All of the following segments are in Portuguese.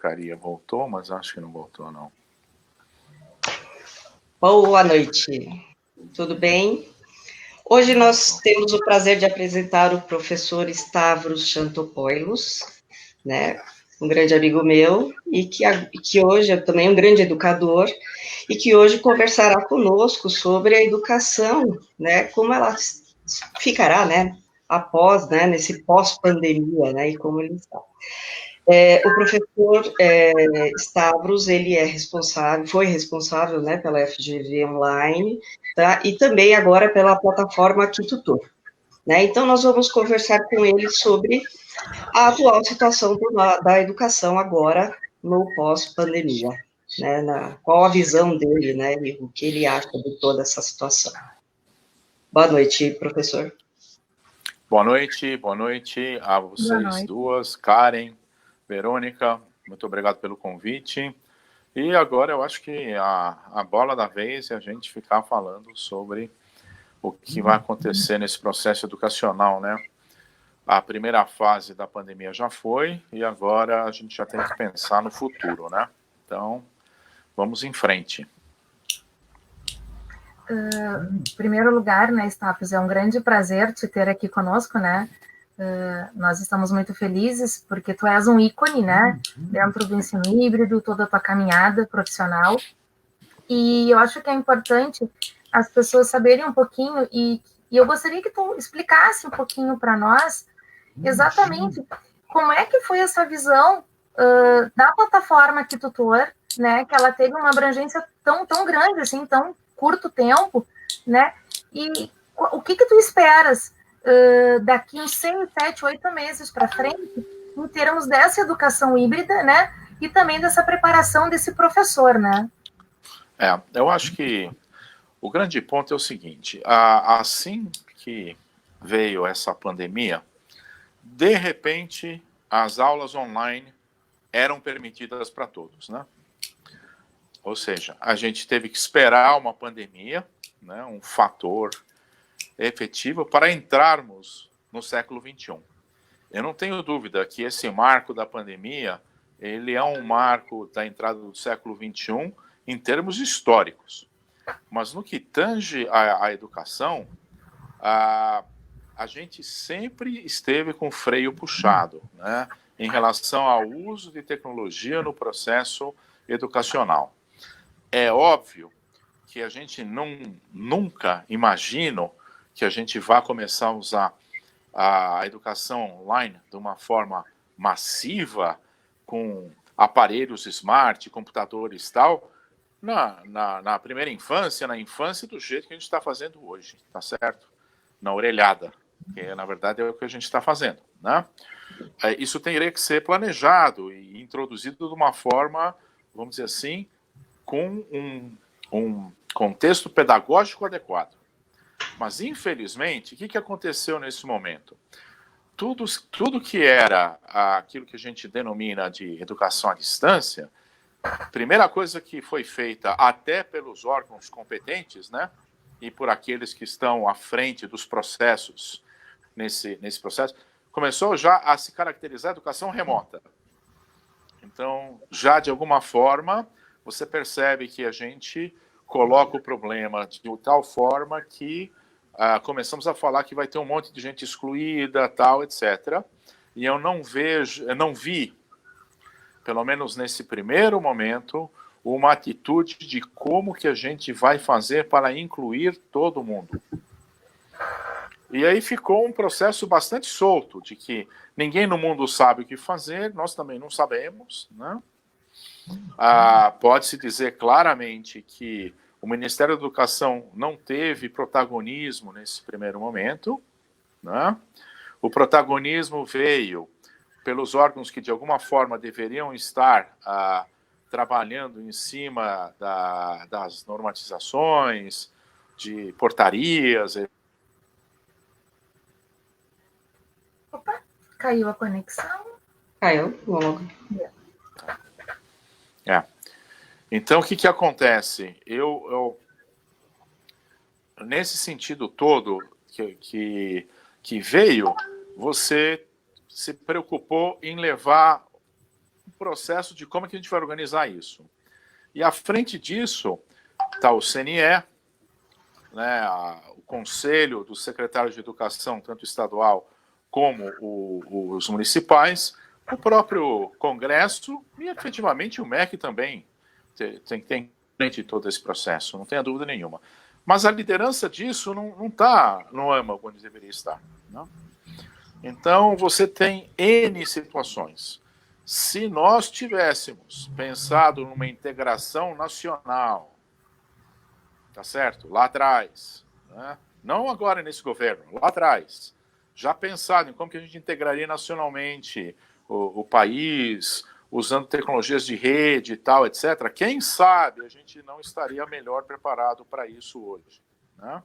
porcaria voltou, mas acho que não voltou, não. Boa noite, tudo bem? Hoje nós temos o prazer de apresentar o professor Stavros Chantopoilos, né? Um grande amigo meu, e que hoje é também um grande educador, e que hoje conversará conosco sobre a educação, né? Como ela ficará, né? Após, né? Nesse pós-pandemia, né? E como ele está. O professor Stavros, ele foi responsável, né, pela FGV Online, tá? E também agora pela plataforma Kitutor, né? Então, nós vamos conversar com ele sobre a atual situação da educação agora no pós-pandemia, né? Qual a visão dele, né, e o que ele acha de toda essa situação. Boa noite, professor. Boa noite a vocês duas, Karen, Verônica, muito obrigado pelo convite. E agora eu acho que a bola da vez é a gente ficar falando sobre o que vai acontecer nesse processo educacional, né? A primeira fase da pandemia já foi e agora a gente já tem que pensar no futuro, né? Então, vamos em frente. Em primeiro lugar, né, Stavros, é um grande prazer te ter aqui conosco, né? Nós estamos muito felizes porque tu és um ícone, né, dentro do ensino híbrido, toda a tua caminhada profissional, e eu acho que é importante as pessoas saberem um pouquinho, e eu gostaria que tu explicasse um pouquinho para nós exatamente como é que foi essa visão da plataforma Kitutor, né, que ela teve uma abrangência tão grande, assim, tão curto tempo, né, e o que tu esperas daqui uns 6, 7, 8 meses para frente, em termos dessa educação híbrida, né, e também dessa preparação desse professor, né? Eu acho que o grande ponto é o seguinte, assim que veio essa pandemia, de repente as aulas online eram permitidas para todos, né? Ou seja, a gente teve que esperar uma pandemia, né, um fator efetivo para entrarmos no século XXI. Eu não tenho dúvida que esse marco da pandemia, ele é um marco da entrada do século XXI em termos históricos. Mas no que tange à educação, a gente sempre esteve com o freio puxado, né, em relação ao uso de tecnologia no processo educacional. É óbvio que a gente nunca imagina que a gente vai começar a usar a educação online de uma forma massiva, com aparelhos smart, computadores e tal, na primeira infância, na infância do jeito que a gente está fazendo hoje, tá certo? Na orelhada, que na verdade é o que a gente está fazendo, né? Isso teria que ser planejado e introduzido de uma forma, vamos dizer assim, com um contexto pedagógico adequado. Mas, infelizmente, o que aconteceu nesse momento? Tudo que era aquilo que a gente denomina de educação à distância, a primeira coisa que foi feita até pelos órgãos competentes, né, e por aqueles que estão à frente dos processos nesse processo, começou já a se caracterizar a educação remota. Então, já de alguma forma, você percebe que a gente coloca o problema de tal forma que começamos a falar que vai ter um monte de gente excluída, tal, etc. E eu não vi, pelo menos nesse primeiro momento, uma atitude de como que a gente vai fazer para incluir todo mundo. E aí ficou um processo bastante solto, de que ninguém no mundo sabe o que fazer, nós também não sabemos, né? Pode-se dizer claramente que o Ministério da Educação não teve protagonismo nesse primeiro momento, né? O protagonismo veio pelos órgãos que de alguma forma deveriam estar trabalhando em cima das normatizações, de portarias. Opa, caiu a conexão. Caiu logo. Então, o que acontece? Nesse sentido todo que veio, você se preocupou em levar um processo de como é que a gente vai organizar isso. E à frente disso está o CNE, né, o Conselho dos Secretários de Educação, tanto estadual como os municipais, o próprio Congresso e, efetivamente, o MEC também tem frente de todo esse processo, não tenha dúvida nenhuma. Mas a liderança disso não está no âmago onde deveria estar. Não? Então, você tem N situações. Se nós tivéssemos pensado numa integração nacional, tá certo? Lá atrás, né? Não agora nesse governo, lá atrás, já pensado em como que a gente integraria nacionalmente o país, usando tecnologias de rede e tal, etc., quem sabe a gente não estaria melhor preparado para isso hoje, né?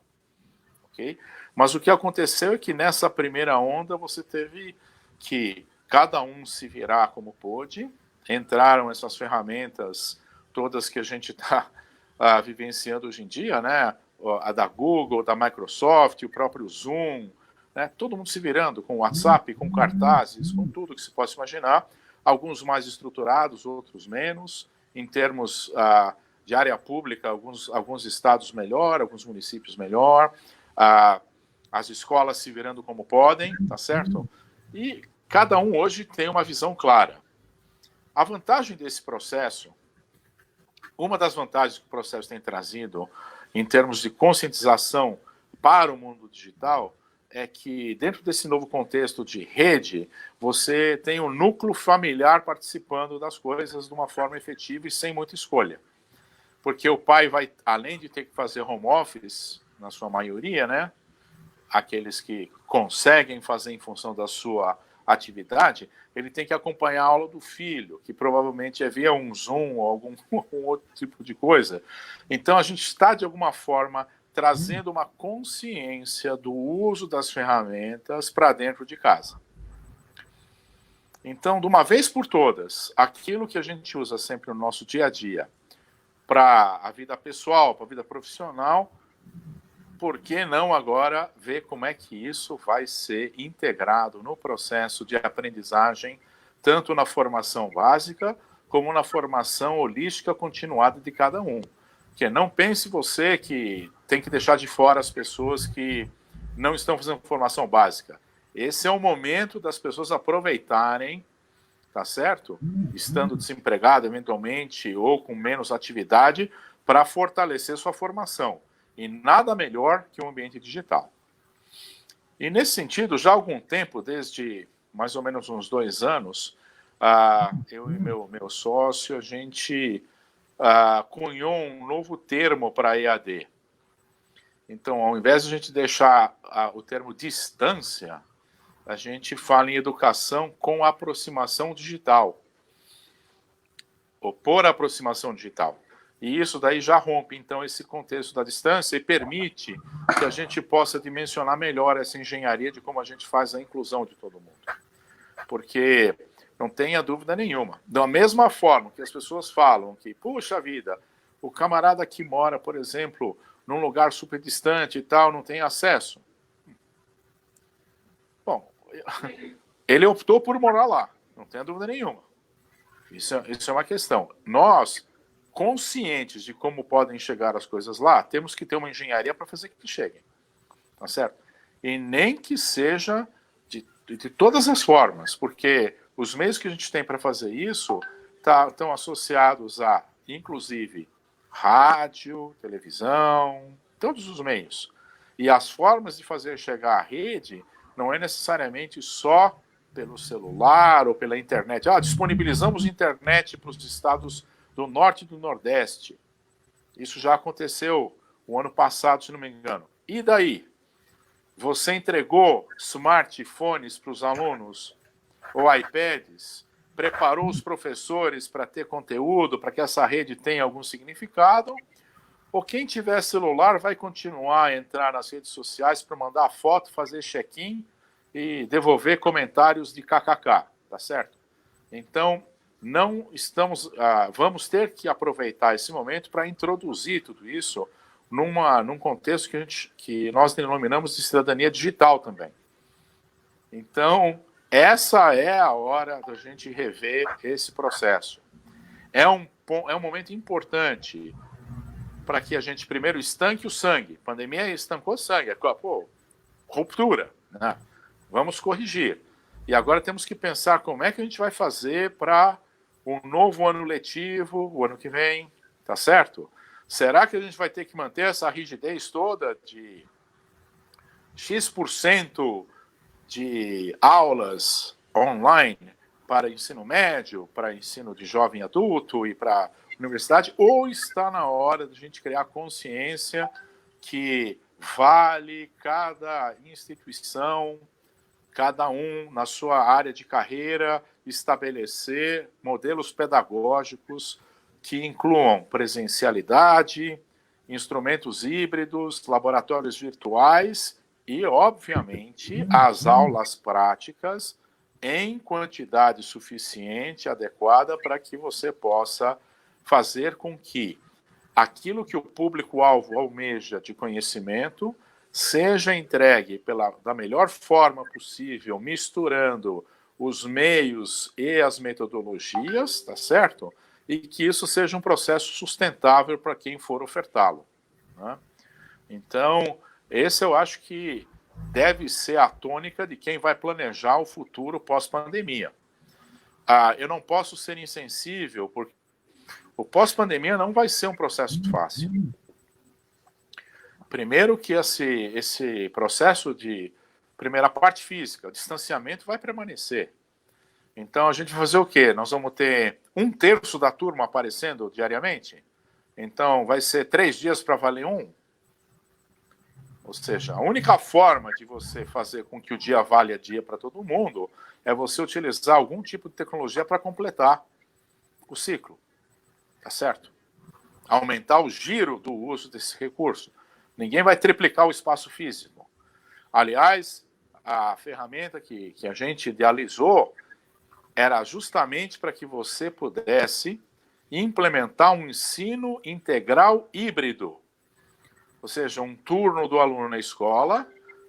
Okay? Mas o que aconteceu é que nessa primeira onda você teve que cada um se virar como pôde, entraram essas ferramentas todas que a gente está vivenciando hoje em dia, né? A da Google, da Microsoft, o próprio Zoom, né? Todo mundo se virando com WhatsApp, com cartazes, com tudo que se possa imaginar, alguns mais estruturados, outros menos, em termos de área pública, alguns estados melhor, alguns municípios melhor, as escolas se virando como podem, tá certo? E cada um hoje tem uma visão clara. A vantagem desse processo, uma das vantagens que o processo tem trazido em termos de conscientização para o mundo digital é que dentro desse novo contexto de rede, você tem um núcleo familiar participando das coisas de uma forma efetiva e sem muita escolha. Porque o pai vai, além de ter que fazer home office, na sua maioria, né, aqueles que conseguem fazer em função da sua atividade, ele tem que acompanhar a aula do filho, que provavelmente é via um Zoom ou algum outro tipo de coisa. Então, a gente está, de alguma forma, trazendo uma consciência do uso das ferramentas para dentro de casa. Então, de uma vez por todas, aquilo que a gente usa sempre no nosso dia a dia, para a vida pessoal, para a vida profissional, por que não agora ver como é que isso vai ser integrado no processo de aprendizagem, tanto na formação básica, como na formação holística continuada de cada um. Porque não pense você que tem que deixar de fora as pessoas que não estão fazendo formação básica. Esse é o momento das pessoas aproveitarem, tá certo? Estando desempregado, eventualmente, ou com menos atividade, para fortalecer sua formação. E nada melhor que um ambiente digital. E nesse sentido, já há algum tempo, desde mais ou menos uns 2 anos, eu e meu sócio, a gente cunhou um novo termo para EAD. Então, ao invés de a gente deixar o termo distância, a gente fala em educação com aproximação digital. Ou por aproximação digital. E isso daí já rompe, então, esse contexto da distância e permite que a gente possa dimensionar melhor essa engenharia de como a gente faz a inclusão de todo mundo. Porque não tenha dúvida nenhuma. Da mesma forma que as pessoas falam que, puxa vida, o camarada que mora, por exemplo, num lugar super distante e tal, não tem acesso. Bom, ele optou por morar lá, não tenha dúvida nenhuma. Isso é uma questão. Nós, conscientes de como podem chegar as coisas lá, temos que ter uma engenharia para fazer que cheguem. Tá certo? E nem que seja de todas as formas, porque os meios que a gente tem para fazer isso estão associados a, inclusive, rádio, televisão, todos os meios. E as formas de fazer chegar à rede não é necessariamente só pelo celular ou pela internet. Disponibilizamos internet para os estados do Norte e do Nordeste. Isso já aconteceu o ano passado, se não me engano. E daí? Você entregou smartphones para os alunos ou iPads? Preparou os professores para ter conteúdo, para que essa rede tenha algum significado? Ou quem tiver celular vai continuar a entrar nas redes sociais para mandar foto, fazer check-in e devolver comentários de kkk, tá certo? Então, não estamos, vamos ter que aproveitar esse momento para introduzir tudo isso num contexto que nós denominamos de cidadania digital também. Então, essa é a hora da gente rever esse processo. É um momento importante para que a gente primeiro estanque o sangue. A pandemia estancou o sangue, ruptura, né? Vamos corrigir. E agora temos que pensar como é que a gente vai fazer para o novo ano letivo, o ano que vem, tá certo? Será que a gente vai ter que manter essa rigidez toda de X% de aulas online para ensino médio, para ensino de jovem adulto e para universidade, ou está na hora de a gente criar consciência que vale cada instituição, cada um na sua área de carreira, estabelecer modelos pedagógicos que incluam presencialidade, instrumentos híbridos, laboratórios virtuais e, obviamente, as aulas práticas em quantidade suficiente, adequada, para que você possa fazer com que aquilo que o público-alvo almeja de conhecimento seja entregue da melhor forma possível, misturando os meios e as metodologias, tá certo? E que isso seja um processo sustentável para quem for ofertá-lo, né? Então, esse eu acho que deve ser a tônica de quem vai planejar o futuro pós-pandemia. Eu não posso ser insensível, porque o pós-pandemia não vai ser um processo fácil. Primeiro que esse processo de primeira parte física, o distanciamento vai permanecer. Então a gente vai fazer o quê? Nós vamos ter 1/3 da turma aparecendo diariamente? Então vai ser 3 dias para valer 1? Ou seja, a única forma de você fazer com que o dia valha dia para todo mundo é você utilizar algum tipo de tecnologia para completar o ciclo. Tá certo? Aumentar o giro do uso desse recurso. Ninguém vai triplicar o espaço físico. Aliás, a ferramenta que a gente idealizou era justamente para que você pudesse implementar um ensino integral híbrido. Ou seja, um turno do aluno na escola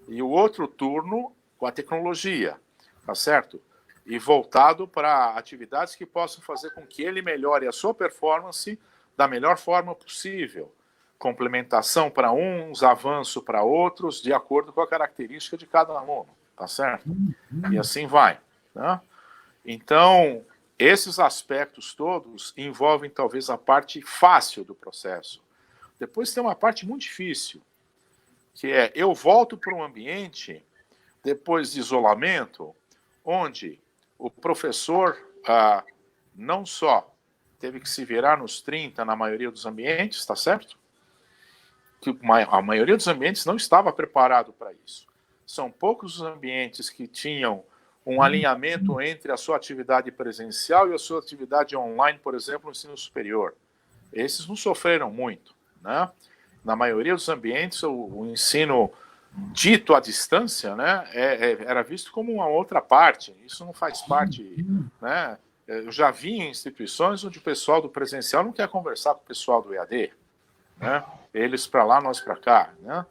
e o outro turno com a tecnologia, tá certo? E voltado para atividades que possam fazer com que ele melhore a sua performance da melhor forma possível. Complementação para uns, avanço para outros, de acordo com a característica de cada aluno, tá certo? E assim vai, né? Então, esses aspectos todos envolvem talvez a parte fácil do processo. Depois tem uma parte muito difícil, que é eu volto para um ambiente, depois de isolamento, onde o professor não só teve que se virar nos 30 na maioria dos ambientes, está certo? Que a maioria dos ambientes não estava preparado para isso. São poucos os ambientes que tinham um alinhamento entre a sua atividade presencial e a sua atividade online, por exemplo, no ensino superior. Esses não sofreram muito, né? Na maioria dos ambientes, o ensino dito à distância, né, era visto como uma outra parte. Isso não faz parte, né? Eu já vi em instituições onde o pessoal do presencial não quer conversar com o pessoal do EAD, né? Eles para lá, nós para cá, né?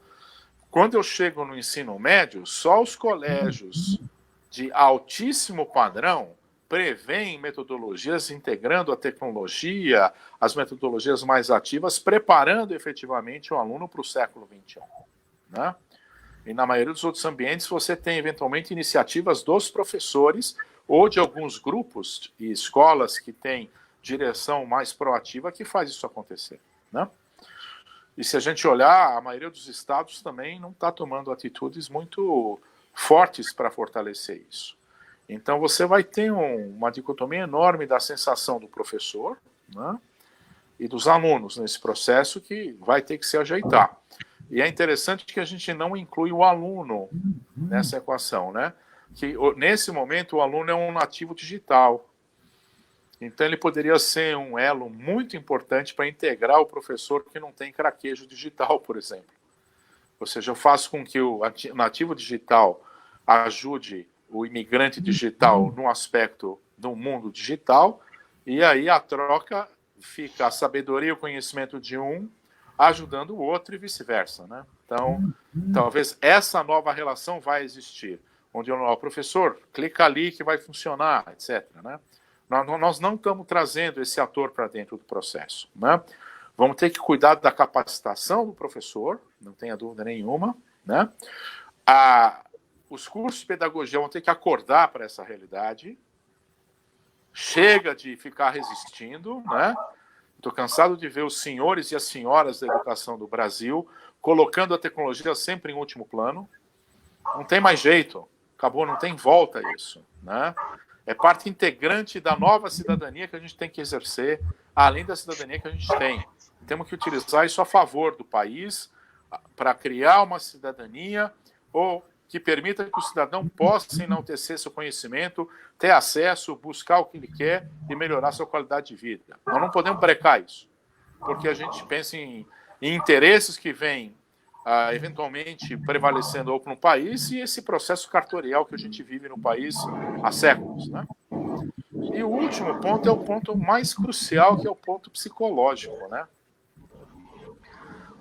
Quando eu chego no ensino médio, só os colégios de altíssimo padrão prevêem metodologias integrando a tecnologia, as metodologias mais ativas, preparando efetivamente o aluno para o século XXI, né? E na maioria dos outros ambientes você tem eventualmente iniciativas dos professores ou de alguns grupos e escolas que têm direção mais proativa que faz isso acontecer, né? E se a gente olhar, a maioria dos estados também não está tomando atitudes muito fortes para fortalecer isso. Então você vai ter uma dicotomia enorme da sensação do professor, né, e dos alunos nesse processo que vai ter que se ajeitar. E é interessante que a gente não inclui o aluno nessa equação, né? Que nesse momento o aluno é um nativo digital. Então ele poderia ser um elo muito importante para integrar o professor que não tem craquejo digital, por exemplo. Ou seja, eu faço com que o nativo digital ajude o imigrante digital no aspecto do mundo digital, e aí a troca fica a sabedoria e o conhecimento de um ajudando o outro e vice-versa, né? Então, talvez essa nova relação vai existir. onde o professor clica ali que vai funcionar, etc. Né? Nós não estamos trazendo esse ator para dentro do processo. Né? Vamos ter que cuidar da capacitação do professor, não tenha dúvida nenhuma. Né? Os cursos de pedagogia vão ter que acordar para essa realidade. Chega de ficar resistindo, né? Estou cansado de ver os senhores e as senhoras da educação do Brasil colocando a tecnologia sempre em último plano. Não tem mais jeito. Acabou, não tem volta isso. Né? É parte integrante da nova cidadania que a gente tem que exercer, além da cidadania que a gente tem. Temos que utilizar isso a favor do país para criar uma cidadania que permita que o cidadão possa enaltecer seu conhecimento, ter acesso, buscar o que ele quer e melhorar sua qualidade de vida. Nós não podemos brecar isso, porque a gente pensa em interesses que vêm eventualmente prevalecendo no país e esse processo cartorial que a gente vive no país há séculos. Né? E o último ponto é o ponto mais crucial, que é o ponto psicológico. Né?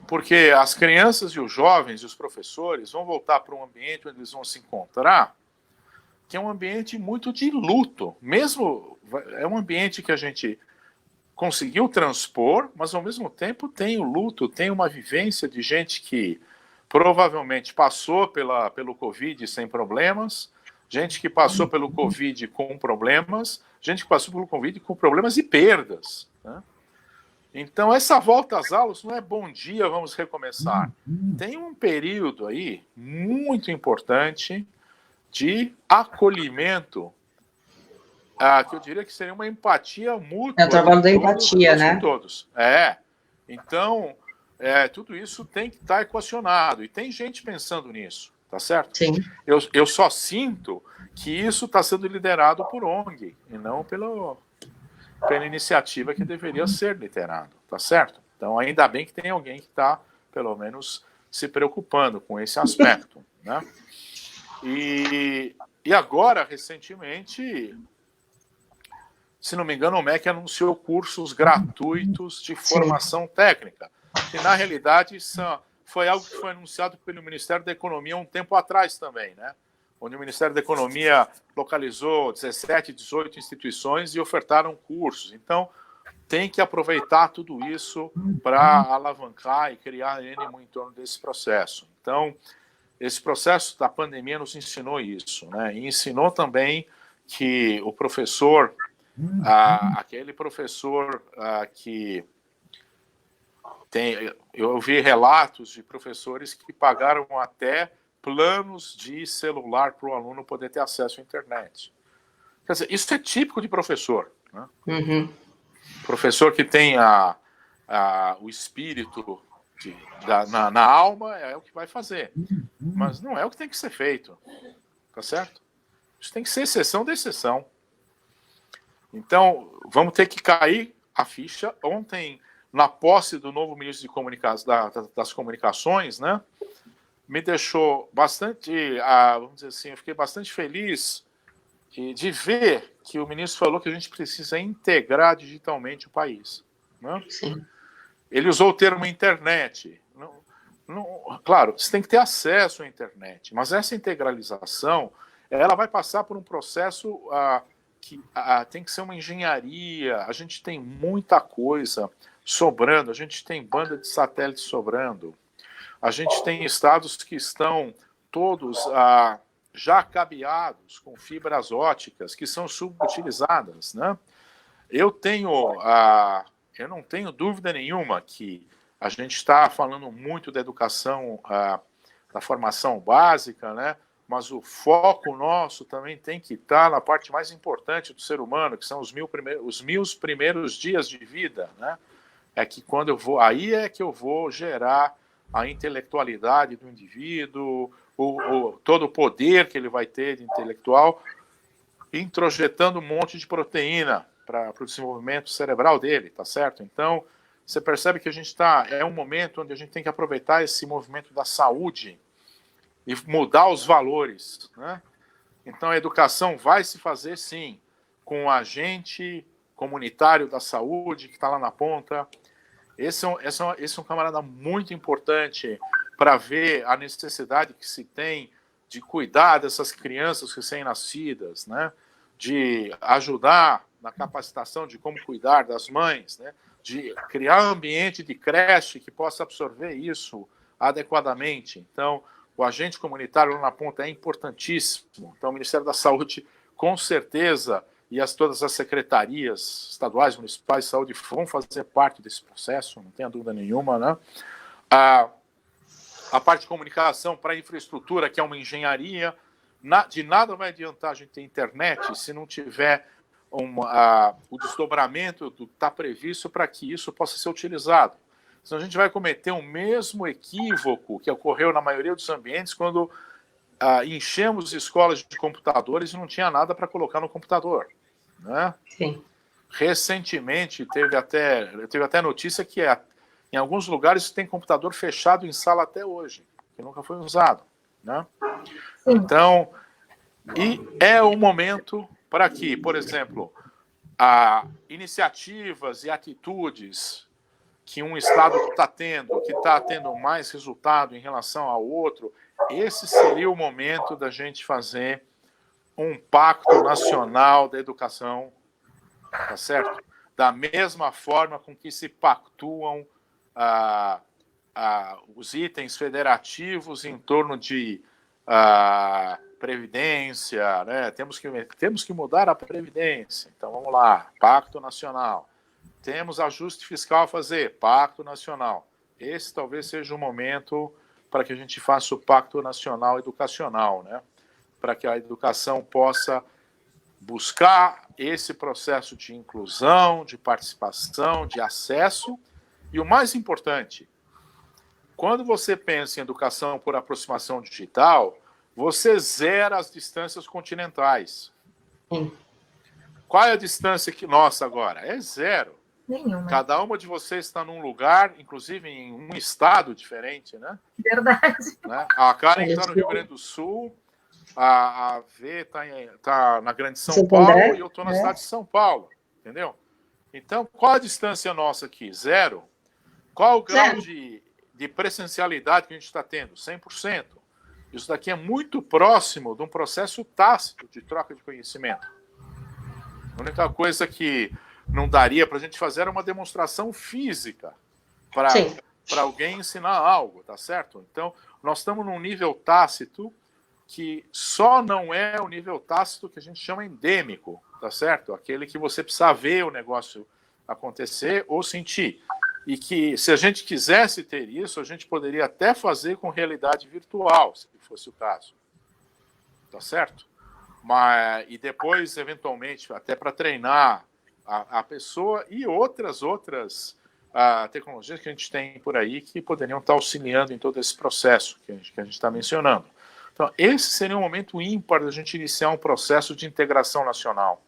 Porque as crianças e os jovens e os professores vão voltar para um ambiente onde eles vão se encontrar, que é um ambiente muito de luto. Mesmo é um ambiente que a gente conseguiu transpor, mas ao mesmo tempo tem o luto, tem uma vivência de gente que provavelmente passou pelo Covid sem problemas, gente que passou pelo Covid com problemas, gente que passou pelo Covid com problemas e perdas. Né? Então, essa volta às aulas não é bom dia, vamos recomeçar. Tem um período aí muito importante de acolhimento, que eu diria que seria uma empatia mútua. É o trabalho da empatia, né? Todos. Então, tudo isso tem que estar equacionado. E tem gente pensando nisso, tá certo? Sim. Eu só sinto que isso está sendo liderado por ONG, e não pela iniciativa que deveria ser liderado, tá certo? Então, ainda bem que tem alguém que está, pelo menos, se preocupando com esse aspecto, né? E agora, recentemente, se não me engano, o MEC anunciou cursos gratuitos de formação técnica, que, na realidade, foi algo que foi anunciado pelo Ministério da Economia um tempo atrás também, né? Onde o Ministério da Economia localizou 17, 18 instituições e ofertaram cursos. Então, tem que aproveitar tudo isso para alavancar e criar ânimo em torno desse processo. Então, esse processo da pandemia nos ensinou isso, né? E ensinou também que o professor, aquele professor que tem... Eu ouvi relatos de professores que pagaram até planos de celular para o aluno poder ter acesso à internet. Quer dizer, isso é típico de professor. Né? Uhum. Professor que tem o espírito na alma é o que vai fazer. Mas não é o que tem que ser feito. Tá certo? Isso tem que ser exceção da exceção. Então, vamos ter que cair a ficha. Ontem, na posse do novo ministro das Comunicações, né? Me deixou bastante, vamos dizer assim, eu fiquei bastante feliz de ver que o ministro falou que a gente precisa integrar digitalmente o país. Né? Sim. Ele usou o termo internet. Claro, você tem que ter acesso à internet, mas essa integralização, ela vai passar por um processo que tem que ser uma engenharia. A gente tem muita coisa sobrando, a gente tem banda de satélite sobrando. A gente tem estados que estão todos já cabeados com fibras óticas que são subutilizadas. Né? Eu não tenho dúvida nenhuma que a gente está falando muito da educação, da formação básica, né? Mas o foco nosso também tem que estar na parte mais importante do ser humano, que são os 1000 primeiros dias de vida. Né? Aí é que eu vou gerar a intelectualidade do indivíduo, todo o poder que ele vai ter de intelectual, introjetando um monte de proteína para o desenvolvimento cerebral dele, tá certo? Então, você percebe que a gente é um momento onde a gente tem que aproveitar esse movimento da saúde e mudar os valores, né? Então, a educação vai se fazer, sim, com o agente comunitário da saúde que está lá na ponta. Esse é um camarada muito importante para ver a necessidade que se tem de cuidar dessas crianças recém-nascidas, né? De ajudar na capacitação de como cuidar das mães, né? De criar um ambiente de creche que possa absorver isso adequadamente. Então, o agente comunitário lá na ponta é importantíssimo. Então, o Ministério da Saúde, com certeza, e todas as secretarias estaduais, municipais de saúde vão fazer parte desse processo, não tenha dúvida nenhuma, né? A parte de comunicação para a infraestrutura, que é uma engenharia, de nada vai adiantar a gente ter internet se não tiver o desdobramento do que está previsto para que isso possa ser utilizado. Senão a gente vai cometer o mesmo equívoco que ocorreu na maioria dos ambientes quando enchemos escolas de computadores e não tinha nada para colocar no computador, né? Sim. Recentemente teve até notícia que em alguns lugares tem computador fechado em sala até hoje, que nunca foi usado, né? Então, e é o momento para que, por exemplo, iniciativas e atitudes que um Estado está tendo mais resultado em relação ao outro, esse seria o momento da gente fazer um pacto nacional da educação, tá certo? Da mesma forma com que se pactuam os itens federativos em torno de previdência, né? Temos que mudar a previdência. Então vamos lá, pacto nacional. Temos ajuste fiscal a fazer, pacto nacional. Esse talvez seja o momento para que a gente faça o pacto nacional educacional, né? Para que a educação possa buscar esse processo de inclusão, de participação, de acesso. E o mais importante, quando você pensa em educação por aproximação digital, você zera as distâncias continentais. Qual é a distância nossa agora? É zero. Nenhuma. Cada uma de vocês está num lugar, inclusive em um estado diferente, né? Verdade. Né? A Karen está no Rio Grande do Sul, a V está na Grande São Paulo e eu estou na cidade de São Paulo, entendeu? Então, qual a distância nossa aqui? Zero. Qual o grau de presencialidade que a gente está tendo? 100%. Isso daqui é muito próximo de um processo tácito de troca de conhecimento. A única coisa que não daria para a gente fazer era uma demonstração física para alguém ensinar algo, tá certo? Então, nós estamos num nível tácito que só não é o nível tácito que a gente chama endêmico, tá certo? Aquele que você precisa ver o negócio acontecer ou sentir. E que, se a gente quisesse ter isso, a gente poderia até fazer com realidade virtual, se fosse o caso. Tá certo? E depois, eventualmente, até para treinar a pessoa e outras tecnologias que a gente tem por aí que poderiam estar auxiliando em todo esse processo que a gente está mencionando. Então, esse seria um momento ímpar da gente iniciar um processo de integração nacional.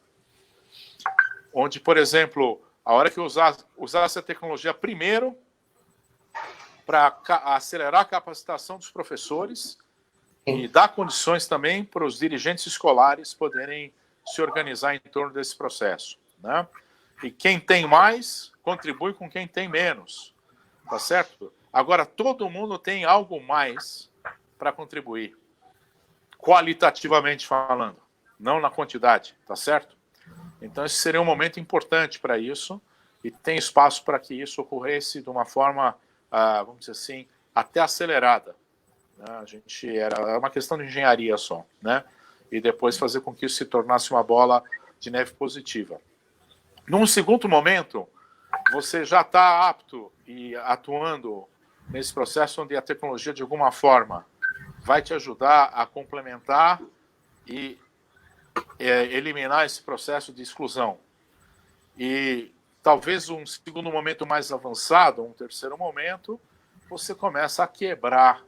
Onde, por exemplo, a hora que usasse a tecnologia primeiro para acelerar a capacitação dos professores e dar condições também para os dirigentes escolares poderem se organizar em torno desse processo, né? E quem tem mais, contribui com quem tem menos, tá certo? Agora, todo mundo tem algo mais para contribuir, qualitativamente falando, não na quantidade, tá certo? Então, esse seria um momento importante para isso e tem espaço para que isso ocorresse de uma forma, vamos dizer assim, até acelerada. É uma questão de engenharia só, né? E depois fazer com que isso se tornasse uma bola de neve positiva. Num segundo momento, você já está apto e atuando nesse processo onde a tecnologia, de alguma forma, vai te ajudar a complementar e eliminar esse processo de exclusão. E talvez um segundo momento mais avançado, um terceiro momento, você começa a quebrar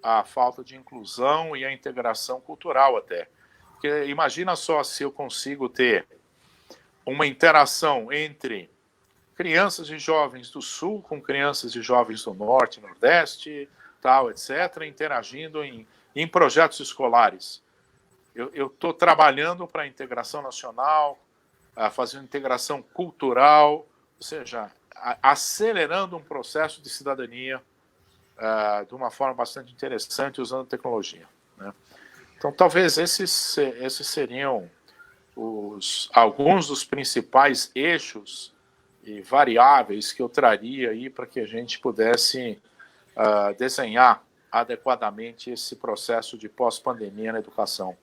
a falta de inclusão e a integração cultural até. Porque imagina só se eu consigo ter uma interação entre crianças e jovens do Sul com crianças e jovens do Norte, Nordeste, tal, etc., interagindo em projetos escolares. Eu estou trabalhando para a integração nacional, fazendo integração cultural, ou seja, acelerando um processo de cidadania de uma forma bastante interessante usando tecnologia, né? Então, talvez esses seriam alguns dos principais eixos e variáveis que eu traria aí para que a gente pudesse desenhar adequadamente esse processo de pós-pandemia na educação.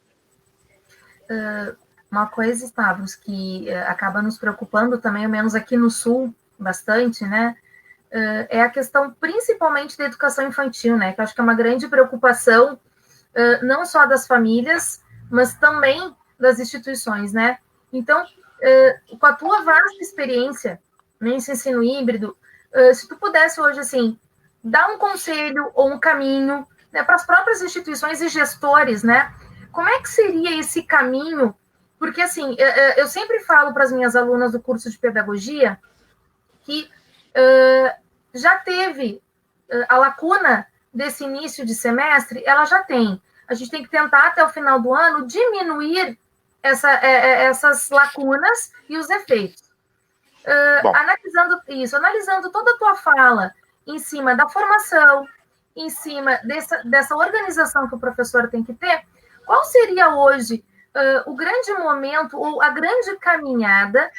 Uma coisa, Stavros, que acaba nos preocupando também, ao menos aqui no Sul, bastante, né, é a questão principalmente da educação infantil, né, que eu acho que é uma grande preocupação, não só das famílias, mas também das instituições, né. Então, com a tua vasta experiência nesse ensino híbrido, se tu pudesse hoje, assim, dar um conselho ou um caminho, né, para as próprias instituições e gestores, né, como é que seria esse caminho? Porque, assim, eu sempre falo para as minhas alunas do curso de pedagogia que já teve a lacuna desse início de semestre, ela já tem. A gente tem que tentar, até o final do ano, diminuir essas lacunas e os efeitos. Analisando toda a tua fala em cima da formação, em cima dessa organização que o professor tem que ter, qual seria hoje o grande momento ou a grande caminhada,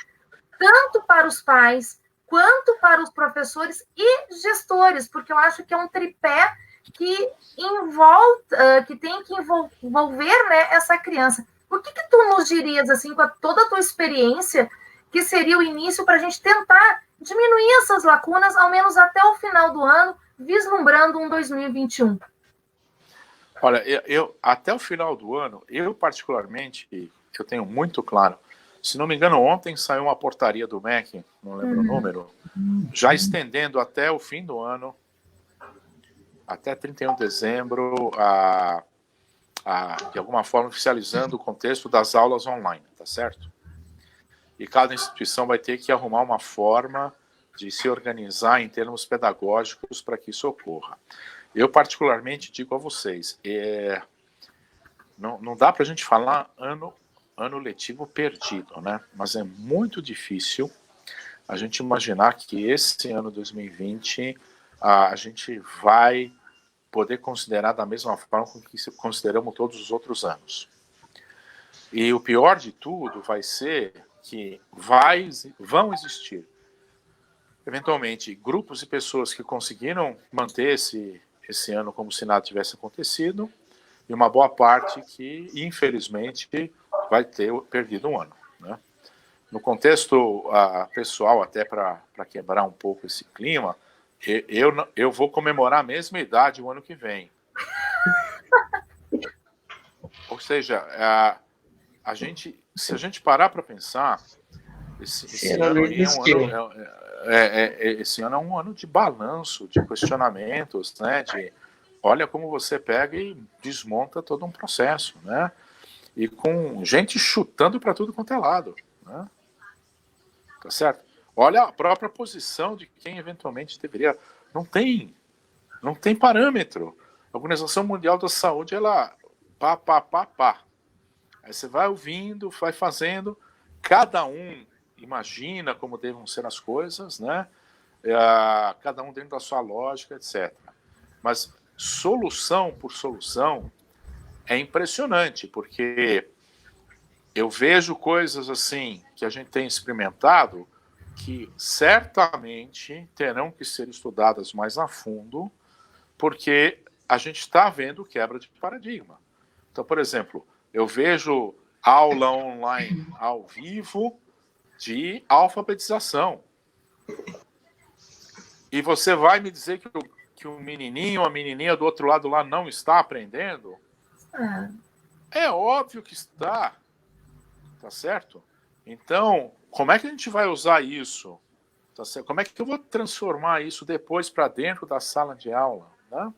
tanto para os pais, quanto para os professores e gestores, porque eu acho que é um tripé que tem que envolver, né, essa criança. O que tu nos dirias, assim, com toda a tua experiência, que seria o início para a gente tentar diminuir essas lacunas, ao menos até o final do ano, vislumbrando um 2021? Olha, eu até o final do ano, eu particularmente, eu tenho muito claro, se não me engano, ontem saiu uma portaria do MEC, não lembro o número, já estendendo até o fim do ano, até 31 de dezembro, de alguma forma oficializando o contexto das aulas online, tá certo? E cada instituição vai ter que arrumar uma forma de se organizar em termos pedagógicos para que isso ocorra. Eu, particularmente, digo a vocês, não dá para a gente falar ano letivo perdido, né? Mas é muito difícil a gente imaginar que esse ano 2020 a gente vai poder considerar da mesma forma que consideramos todos os outros anos. E o pior de tudo vai ser que vão existir, eventualmente, grupos de pessoas que conseguiram manter esse ano como se nada tivesse acontecido, e uma boa parte que, infelizmente, vai ter perdido um ano, né? No contexto pessoal, até para quebrar um pouco esse clima, eu vou comemorar a mesma idade o ano que vem. Ou seja, se a gente parar para pensar, esse ano é um ano de balanço, de questionamentos, né? Olha como você pega e desmonta todo um processo, né? E com gente chutando para tudo quanto é lado, né? Tá certo? Olha a própria posição de quem eventualmente deveria. Não tem parâmetro. A Organização Mundial da Saúde, ela pá. Aí você vai ouvindo, vai fazendo, cada um imagina como devem ser as coisas, né? Cada um dentro da sua lógica, etc. Mas solução por solução é impressionante, porque eu vejo coisas assim que a gente tem experimentado que certamente terão que ser estudadas mais a fundo, porque a gente está vendo quebra de paradigma. Então, por exemplo, eu vejo aula online ao vivo de alfabetização. E você vai me dizer que o menininho ou a menininha do outro lado lá não está aprendendo? É óbvio que está. Tá certo? Então, como é que a gente vai usar isso? Tá certo? Como é que eu vou transformar isso depois para dentro da sala de aula, né?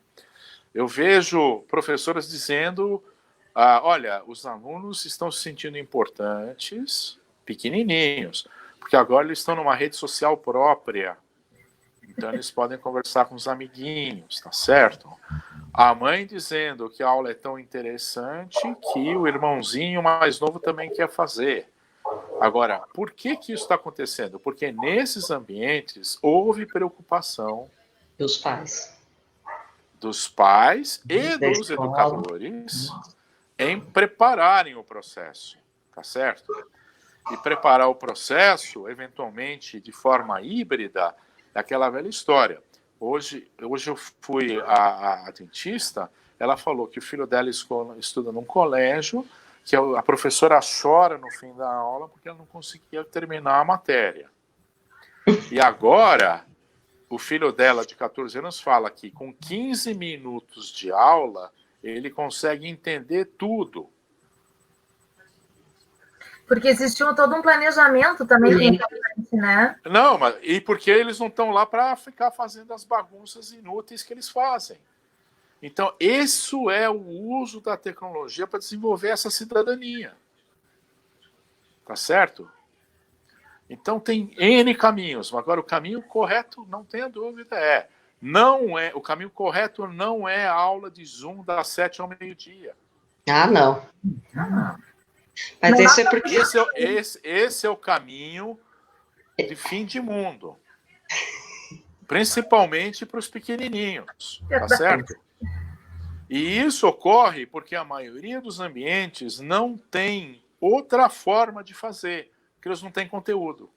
Eu vejo professoras dizendo, olha, os alunos estão se sentindo importantes, pequenininhos, porque agora eles estão numa rede social própria, então eles podem conversar com os amiguinhos, tá certo? A mãe dizendo que a aula é tão interessante que o irmãozinho mais novo também quer fazer. Agora, por que isso está acontecendo? Porque nesses ambientes houve preocupação dos pais e dos educadores em prepararem o processo, tá certo? E preparar o processo, eventualmente, de forma híbrida, é aquela velha história. Hoje eu fui a dentista, ela falou que o filho dela estuda num colégio, que a professora chora no fim da aula porque ela não conseguia terminar a matéria. E agora, o filho dela, de 14 anos, fala que com 15 minutos de aula, ele consegue entender tudo. Porque existiu todo um planejamento também, que é importante, né? Não, mas e porque eles não estão lá para ficar fazendo as bagunças inúteis que eles fazem. Então, isso é o uso da tecnologia para desenvolver essa cidadania. Tá certo? Então, tem N caminhos. Agora, o caminho correto, não tenha dúvida, o caminho correto não é a aula de Zoom das 7 ao meio-dia. Ah, não. Mas Não isso dá é porque... Esse é o caminho de fim de mundo. Principalmente para os pequenininhos, tá certo? E isso ocorre porque a maioria dos ambientes não tem outra forma de fazer, porque eles não têm conteúdo.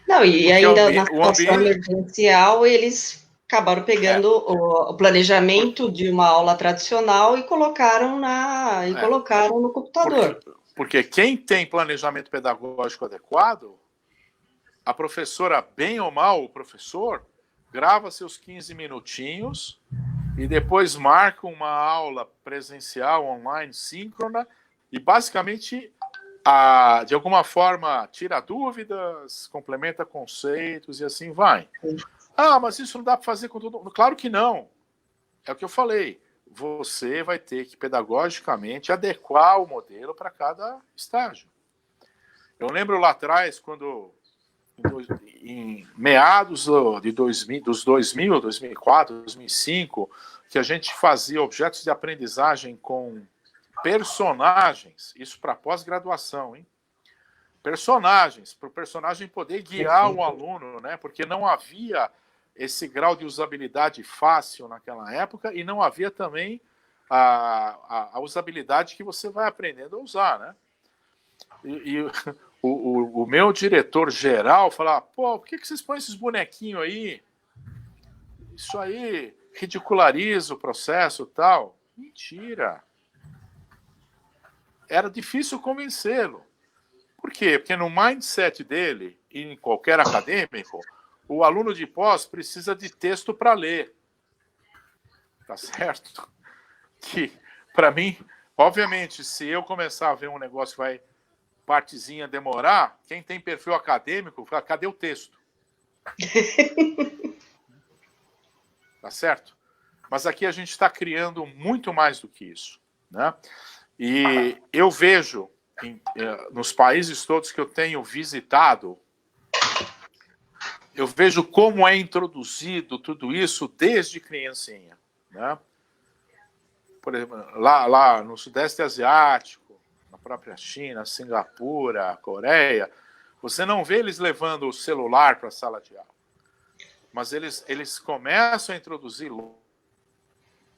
Não, e Porque ainda na situação emergencial, eles acabaram pegando o planejamento de uma aula tradicional e colocaram no computador. Porque quem tem planejamento pedagógico adequado, a professora, bem ou mal, o professor, grava seus 15 minutinhos e depois marca uma aula presencial, online, síncrona, e basicamente, de alguma forma, tira dúvidas, complementa conceitos e assim vai. Ah, mas isso não dá para fazer com todo mundo. Claro que não. É o que eu falei. Você vai ter que, pedagogicamente, adequar o modelo para cada estágio. Eu lembro lá atrás, quando, em meados de 2000, 2004, 2005, que a gente fazia objetos de aprendizagem com personagens, isso para pós-graduação, hein? Personagens, para o personagem poder guiar o aluno, né? Porque não havia esse grau de usabilidade fácil naquela época e não havia também a usabilidade que você vai aprendendo a usar, né? E o meu diretor geral falava, pô, por que vocês põem esses bonequinhos aí? Isso aí ridiculariza o processo e tal. Mentira. Era difícil convencê-lo. Por quê? Porque no mindset dele, e em qualquer acadêmico, o aluno de pós precisa de texto para ler. Tá certo? Que, para mim, obviamente, se eu começar a ver um negócio que vai partezinha demorar, quem tem perfil acadêmico, fala, cadê o texto? Tá certo? Mas aqui a gente está criando muito mais do que isso, né? E eu vejo, nos países todos que eu tenho visitado, eu vejo como é introduzido tudo isso desde criancinha, né? Por exemplo, lá no Sudeste Asiático, na própria China, Singapura, Coreia, você não vê eles levando o celular para a sala de aula. Mas eles começam a introduzir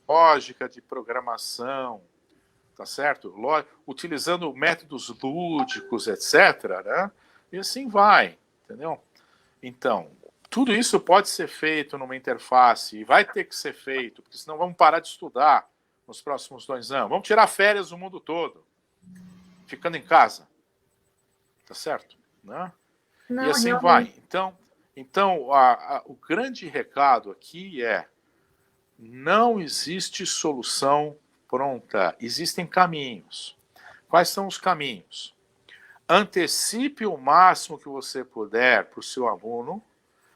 lógica de programação, tá certo? Utilizando métodos lúdicos, etc., né? E assim vai, entendeu? Então, tudo isso pode ser feito numa interface, e vai ter que ser feito, porque senão vamos parar de estudar nos próximos 2 anos. Vamos tirar férias do mundo todo, ficando em casa. Tá certo? Né? Não, e assim realmente. vai. Então o grande recado aqui é: não existe solução pronta, existem caminhos. Quais são os caminhos? Antecipe o máximo que você puder para o seu aluno,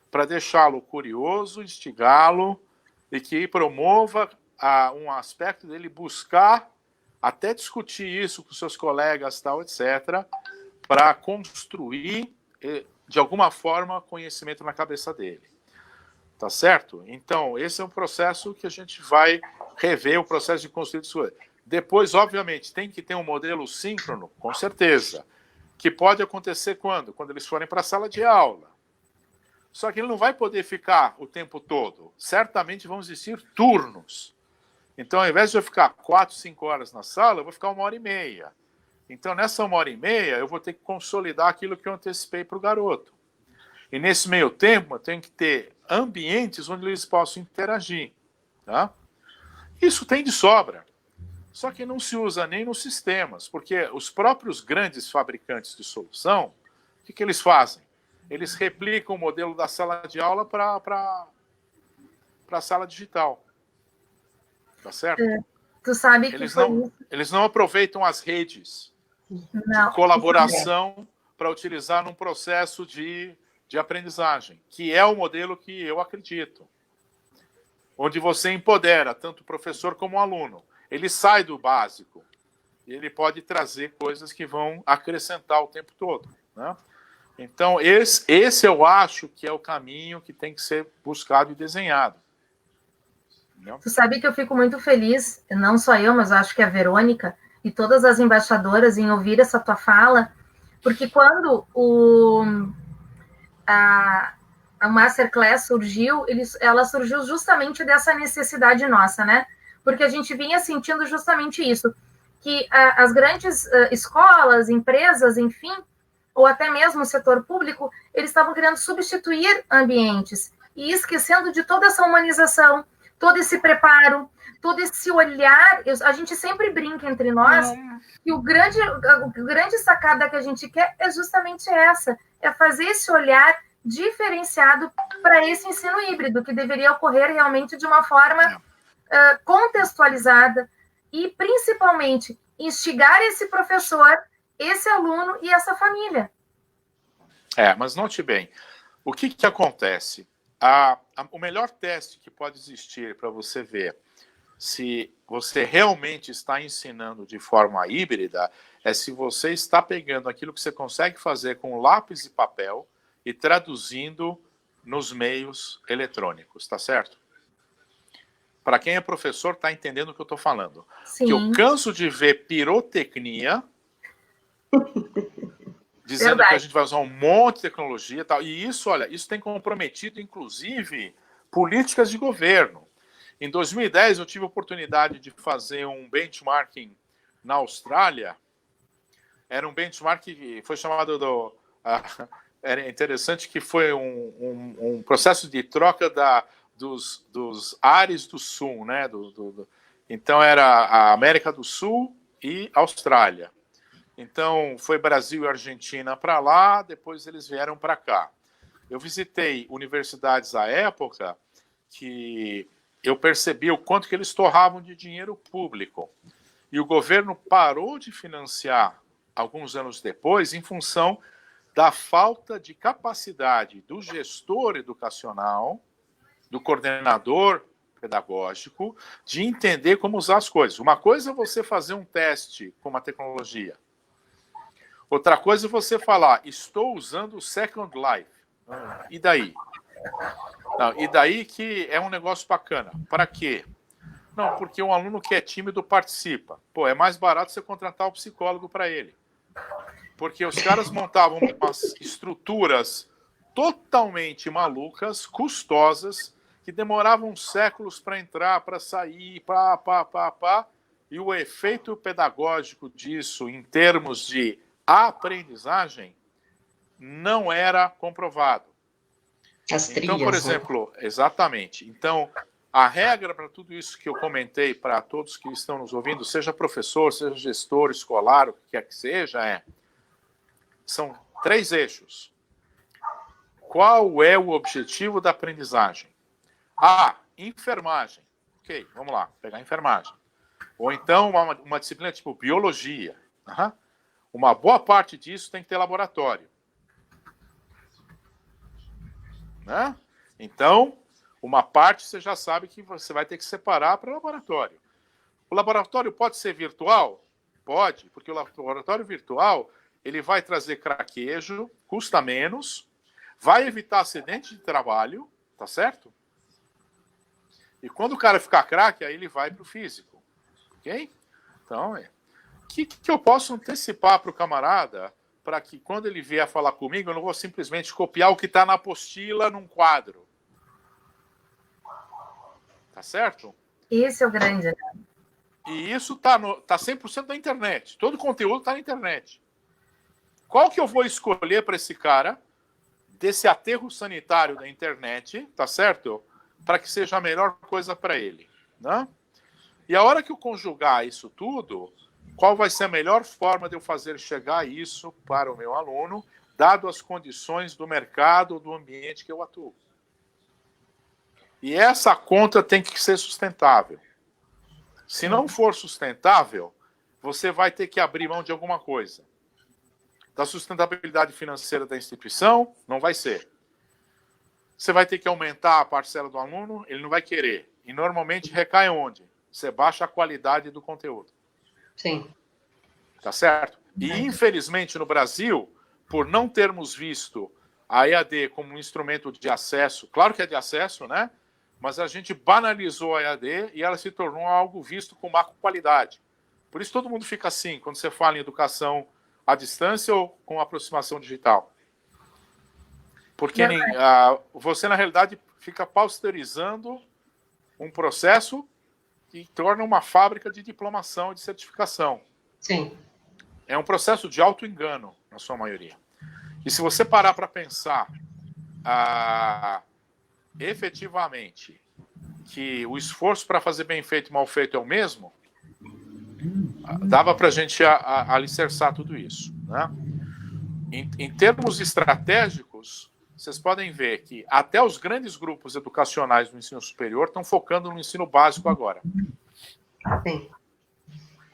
para deixá-lo curioso, instigá-lo e que promova um aspecto dele buscar, até discutir isso com seus colegas, tal, etc., para construir, de alguma forma, conhecimento na cabeça dele. Tá certo? Então, esse é um processo que a gente vai rever, o processo de construir isso. Depois, obviamente, tem que ter um modelo síncrono, com certeza, que pode acontecer quando? Quando eles forem para a sala de aula. Só que ele não vai poder ficar o tempo todo. Certamente vão existir turnos. Então, ao invés de eu ficar 4, 5 horas na sala, eu vou ficar 1h30. Então, nessa 1h30, eu vou ter que consolidar aquilo que eu antecipei para o garoto. E nesse meio tempo, eu tenho que ter ambientes onde eles possam interagir. Tá? Isso tem de sobra. Só que não se usa nem nos sistemas, porque os próprios grandes fabricantes de solução, o que eles fazem? Eles replicam o modelo da sala de aula para a sala digital. Tá certo? Tu sabe que eles não aproveitam as redes de colaboração para utilizar num processo de aprendizagem, que é o modelo que eu acredito. Onde você empodera tanto o professor como o aluno. Ele sai do básico e ele pode trazer coisas que vão acrescentar o tempo todo. Né? Então, esse eu acho que é o caminho que tem que ser buscado e desenhado. Tu sabe que eu fico muito feliz, não só eu, mas acho que a Verônica e todas as embaixadoras em ouvir essa tua fala, porque quando a Masterclass surgiu, ela surgiu justamente dessa necessidade nossa, né? Porque a gente vinha sentindo justamente isso, que as grandes escolas, empresas, enfim, ou até mesmo o setor público, eles estavam querendo substituir ambientes e esquecendo de toda essa humanização, todo esse preparo, todo esse olhar. A gente sempre brinca entre nós que o grande sacada que a gente quer é justamente essa, é fazer esse olhar diferenciado para esse ensino híbrido, que deveria ocorrer realmente de uma forma contextualizada e, principalmente, instigar esse professor, esse aluno e essa família. Mas note bem, o que acontece? O melhor teste que pode existir para você ver se você realmente está ensinando de forma híbrida é se você está pegando aquilo que você consegue fazer com lápis e papel e traduzindo nos meios eletrônicos, tá certo? Para quem é professor, está entendendo o que eu estou falando. Sim. Que eu canso de ver pirotecnia dizendo Verdade. que a gente vai usar um monte de tecnologia e tal. E isso, olha, isso tem comprometido, inclusive, políticas de governo. Em 2010, eu tive a oportunidade de fazer um benchmarking na Austrália. Era um benchmark que foi chamado era interessante que foi um processo de troca dos ares do Sul, né? Então era a América do Sul e Austrália. Então foi Brasil e Argentina para lá, depois eles vieram para cá. Eu visitei universidades à época que eu percebi o quanto que eles torravam de dinheiro público. E o governo parou de financiar alguns anos depois em função da falta de capacidade do gestor educacional, do coordenador pedagógico, de entender como usar as coisas. Uma coisa é você fazer um teste com uma tecnologia. Outra coisa é você falar, estou usando o Second Life. E daí? Não, e daí que é um negócio bacana. Para quê? Não, porque um aluno que é tímido participa. Pô, é mais barato você contratar o psicólogo para ele. Porque os caras montavam umas estruturas totalmente malucas, custosas, que demoravam séculos para entrar, para sair, e o efeito pedagógico disso, em termos de aprendizagem, não era comprovado. As trilhas, então, por exemplo, exatamente. Então, a regra para tudo isso que eu comentei para todos que estão nos ouvindo, seja professor, seja gestor escolar, o que quer que seja, são 3 eixos. Qual é o objetivo da aprendizagem? Enfermagem. Ok, vamos lá, pegar enfermagem. Ou então uma disciplina tipo biologia. Uma boa parte disso tem que ter laboratório. Né? Então, uma parte você já sabe que você vai ter que separar para o laboratório. O laboratório pode ser virtual? Pode, porque o laboratório virtual ele vai trazer craquejo, custa menos, vai evitar acidente de trabalho, tá certo? E quando o cara ficar craque, aí ele vai para o físico. Ok? Então, o que eu posso antecipar para o camarada para que quando ele vier falar comigo, eu não vou simplesmente copiar o que está na apostila num quadro. Tá certo? Esse é o grande, né? E isso tá 100% na internet. Todo o conteúdo está na internet. Qual que eu vou escolher para esse cara, desse aterro sanitário da internet, tá certo? Para que seja a melhor coisa para ele, né? E a hora que eu conjugar isso tudo, qual vai ser a melhor forma de eu fazer chegar isso para o meu aluno, dado as condições do mercado, do ambiente que eu atuo. E essa conta tem que ser sustentável. Se não for sustentável, você vai ter que abrir mão de alguma coisa. Da sustentabilidade financeira da instituição, não vai ser. Você vai ter que aumentar a parcela do aluno, ele não vai querer. E normalmente recai onde? Você baixa a qualidade do conteúdo. Sim. Tá certo? E, infelizmente, no Brasil, por não termos visto a EAD como um instrumento de acesso, claro que é de acesso, né? Mas a gente banalizou a EAD e ela se tornou algo visto com má qualidade. Por isso todo mundo fica assim, quando você fala em educação à distância ou com aproximação digital. Porque você, na realidade, fica pasteurizando um processo que torna uma fábrica de diplomação e de certificação. Sim. É um processo de auto-engano, na sua maioria. E se você parar para pensar efetivamente que o esforço para fazer bem feito e mal feito é o mesmo, dava para a gente alicerçar tudo isso, né? Em termos estratégicos, vocês podem ver que até os grandes grupos educacionais do ensino superior estão focando no ensino básico agora. Sim.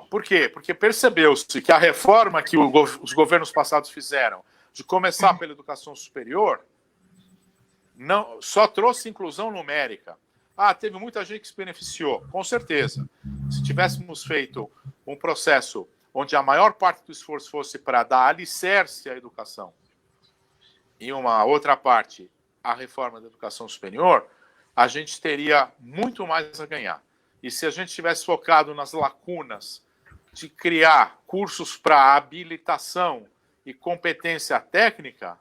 Por quê? Porque percebeu-se que a reforma que os governos passados fizeram de começar pela educação superior não, só trouxe inclusão numérica. Teve muita gente que se beneficiou, com certeza. Se tivéssemos feito um processo onde a maior parte do esforço fosse para dar alicerce à educação e uma outra parte a reforma da educação superior, a gente teria muito mais a ganhar. E se a gente tivesse focado nas lacunas de criar cursos para habilitação e competência técnica,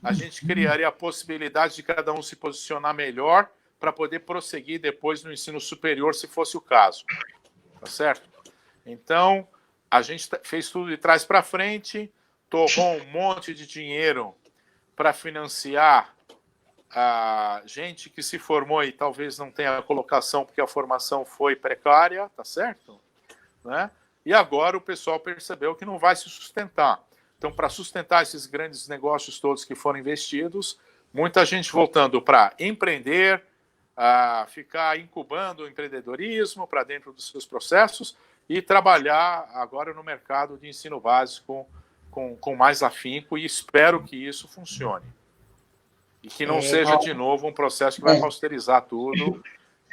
a gente criaria a possibilidade de cada um se posicionar melhor para poder prosseguir depois no ensino superior, se fosse o caso. Tá certo? Então, a gente fez tudo de trás para frente, torrou um monte de dinheiro para financiar a gente que se formou e talvez não tenha colocação porque a formação foi precária, tá certo? Né? E agora o pessoal percebeu que não vai se sustentar. Então, para sustentar esses grandes negócios todos que foram investidos, muita gente voltando para empreender, ficar incubando o empreendedorismo para dentro dos seus processos e trabalhar agora no mercado de ensino básico com mais afinco, e espero que isso funcione. E que não seja, de novo, um processo que vai pasteurizar tudo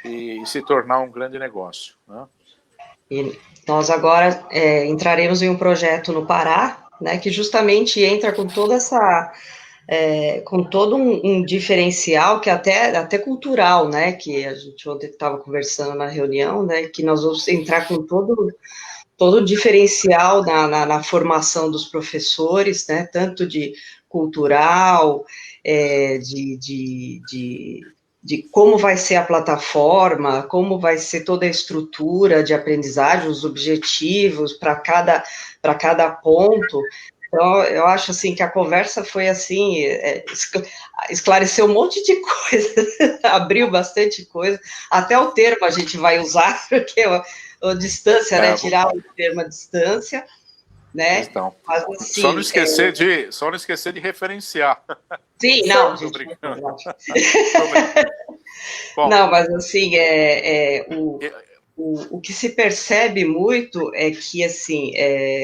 e se tornar um grande negócio, né? E nós agora entraremos em um projeto no Pará, né, que justamente entra com toda essa, com todo um diferencial que até cultural, né, que a gente ontem estava conversando na reunião, né, que nós vamos entrar com todo o diferencial na formação dos professores, né, tanto de cultural, de como vai ser a plataforma, como vai ser toda a estrutura de aprendizagem, os objetivos para cada ponto. Então, eu acho, assim, que a conversa foi, assim, esclareceu um monte de coisa, abriu bastante coisa, até o termo a gente vai usar, porque a distância, né, tirar o termo à distância, né? Então, mas, assim, só não esquecer de referenciar. Sim, não, gente, Bom, não, mas assim, o que se percebe muito é que, assim,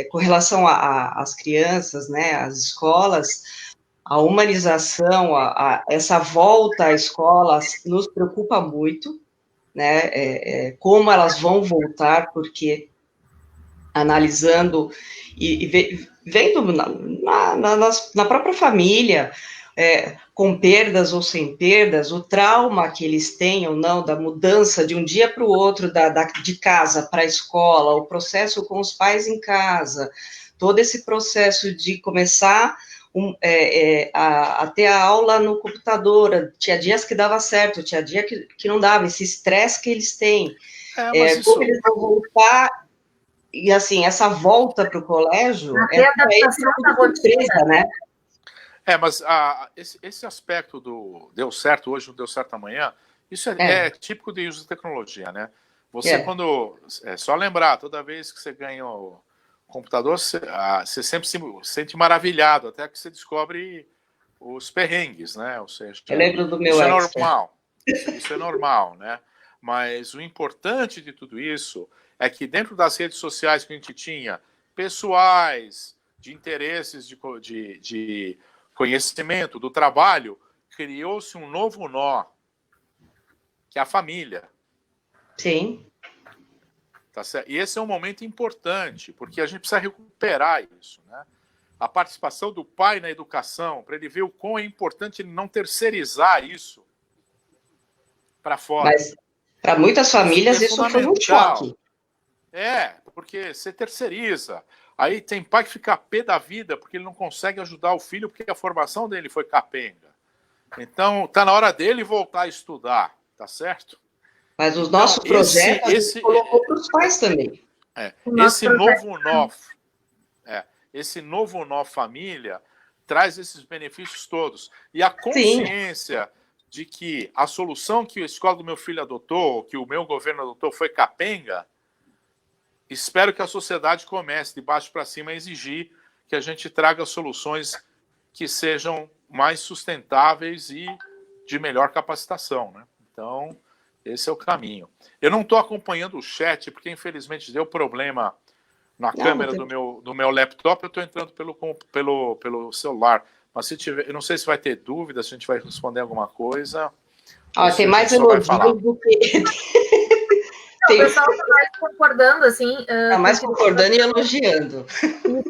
com relação às crianças, né, às escolas, a humanização, essa volta à escola nos preocupa muito, né, como elas vão voltar, porque analisando e vendo na própria família, com perdas ou sem perdas, o trauma que eles têm ou não, da mudança de um dia para o outro, de casa para a escola, o processo com os pais em casa, todo esse processo de começar a ter a aula no computador. Tinha dias que dava certo, tinha dia que não dava, esse estresse que eles têm. Como eles vão voltar, e assim, essa volta para o colégio é adaptação da rotina, né? Mas esse aspecto do deu certo hoje, não deu certo amanhã, isso é típico de uso de tecnologia, né? Você quando... É só lembrar, toda vez que você ganha o computador, você sempre se sente maravilhado, até que você descobre os perrengues, né? Ou seja, eu lembro do meu isso é normal. Isso é normal, né? Mas o importante de tudo isso é que dentro das redes sociais que a gente tinha, pessoais, de interesses, de conhecimento, do trabalho, criou-se um novo nó, que é a família. Sim. Tá certo? E esse é um momento importante, porque a gente precisa recuperar isso, né? A participação do pai na educação, para ele ver o quão é importante ele não terceirizar isso para fora. Mas para muitas famílias isso foi um choque. Porque você terceiriza. Aí tem pai que fica pé da vida porque ele não consegue ajudar o filho porque a formação dele foi capenga. Então, tá na hora dele voltar a estudar, tá certo? Mas os nossos projetos a gente colocou para os pais também. Esse novo nó família traz esses benefícios todos. E a consciência de que a solução que a escola do meu filho adotou, que o meu governo adotou, foi capenga, espero que a sociedade comece, de baixo para cima, a exigir que a gente traga soluções que sejam mais sustentáveis e de melhor capacitação, né? Então, esse é o caminho. Eu não estou acompanhando o chat, porque infelizmente deu problema na câmera do meu laptop, eu estou entrando pelo celular. Mas se tiver, eu não sei se vai ter dúvida, se a gente vai responder alguma coisa. Tem mais elogios do que... O pessoal está mais concordando, assim... Está mais concordando e elogiando.